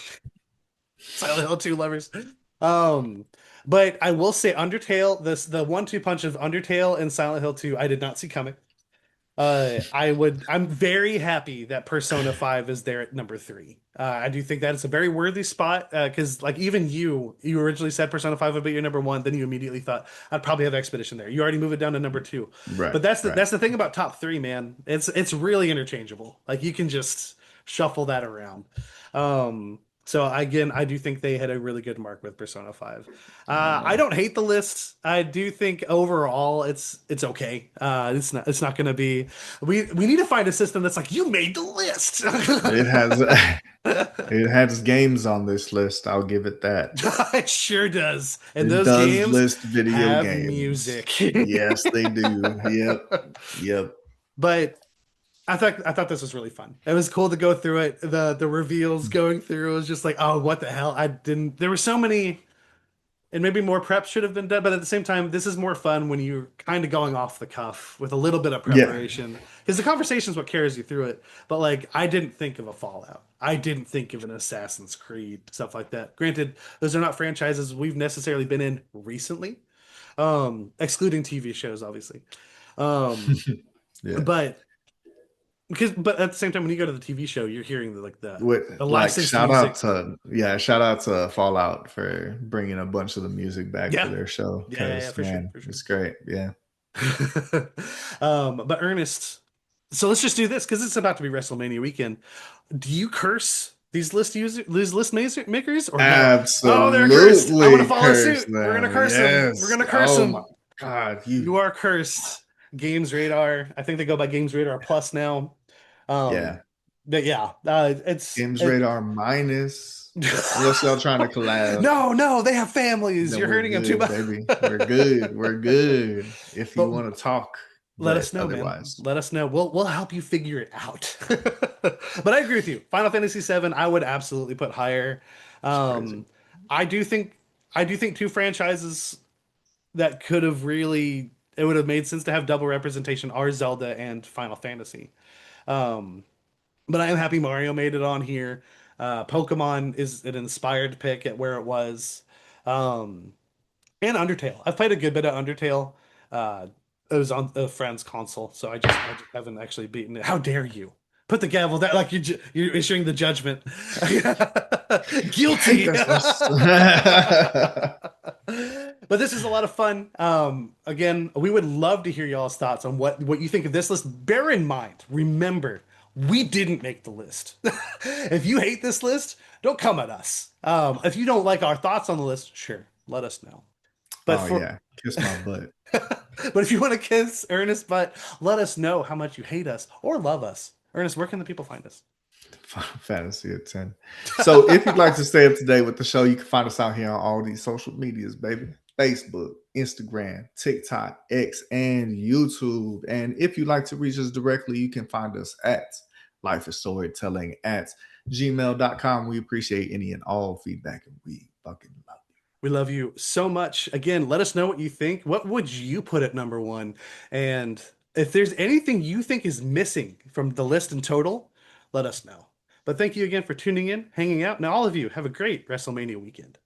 Silent Hill 2 lovers. Um, but I will say Undertale, the one-two punch of Undertale and Silent Hill 2, I did not see coming. I'm very happy that Persona 5 is there at number three. I do think that it's a very worthy spot because like even you originally said Persona 5 would be your number one, then you immediately thought I'd probably have Expedition there. You already move it down to number two. Right, But that's the right. that's the thing about top three, man. It's really interchangeable. Like you can just shuffle that around. So again, I do think they had a really good mark with Persona 5. I Yeah. don't hate the list. I do think overall it's okay. It's not going to be. We need to find a system that's like you made the list. It has it has games on this list. I'll give it that. It sure does, and It those does games list video have games. music. Yes, they do. Yep. Yep. But I thought this was really fun. It was cool to go through it. The reveals going through was just like, oh, what the hell? I didn't. There were so many. And maybe more prep should have been done, but at the same time, this is more fun when you're kind of going off the cuff with a little bit of Yeah. preparation. Because the conversation is what carries you through it. But like, I didn't think of a Fallout. I didn't think of an Assassin's Creed, stuff like that. Granted, those are not franchises we've necessarily been in recently, excluding TV shows, obviously. Um, Yeah. but but at the same time, when you go to the TV show, you're hearing With the like licensed music. shout out to Fallout for bringing a bunch of the music back for Yeah, their show yeah, because for sure, man, for sure. it's great. Yeah. But Ernest, so let's just do this because it's about to be WrestleMania weekend. Do you curse these makers, or no? Oh, they're cursed. I want to Absolutely follow curse suit. We're gonna them. curse them. We're Yes. gonna curse Oh my them. God. You are cursed. Games Radar. I think they go by Games Radar Plus now. Um, Yeah. but yeah, Games Radar minus. Unless y'all trying to collab, no, no, they have families. then You're we're hurting them too good, much. baby. We're good. We're good. If you But want to talk, let but us know, man. otherwise, Let us know. We'll help you figure it out. But I agree with you. Final Fantasy VII, I would absolutely put higher. it's crazy. Um, I do think I do think two franchises that could have really it would have made sense to have double representation are Zelda and Final Fantasy. Um, but I am happy Mario made it on here. Pokemon is an inspired pick at where it was. Um, and Undertale. I've played a good bit of Undertale. Uh, it was on a friend's console, so I just haven't actually beaten it. How dare you? Put the gavel down like you're issuing the judgment. I hate Guilty. that. But this is a lot of fun. Again, we would love to hear y'all's thoughts on what you think of this list. Bear in mind, remember, we didn't make the list. If you hate this list, don't come at us. If you don't like our thoughts on the list, sure, let us know. But Oh for yeah, kiss my butt. but if you want to kiss Ernest butt, let us know how much you hate us or love us. Ernest, where can the people find us? Final Fantasy at 10. So if you'd like to stay up to date with the show, you can find us out here on all these social medias, baby. Facebook, Instagram, TikTok, X, and YouTube. And if you'd like to reach us directly, you can find us at life is storytelling at gmail.com. We appreciate any and all feedback, and we fucking love you. We love you so much. Again, let us know what you think. What would you put at number one? And if there's anything you think is missing from the list in total, let us know. But thank you again for tuning in, hanging out. Now, all of you, have a great WrestleMania weekend.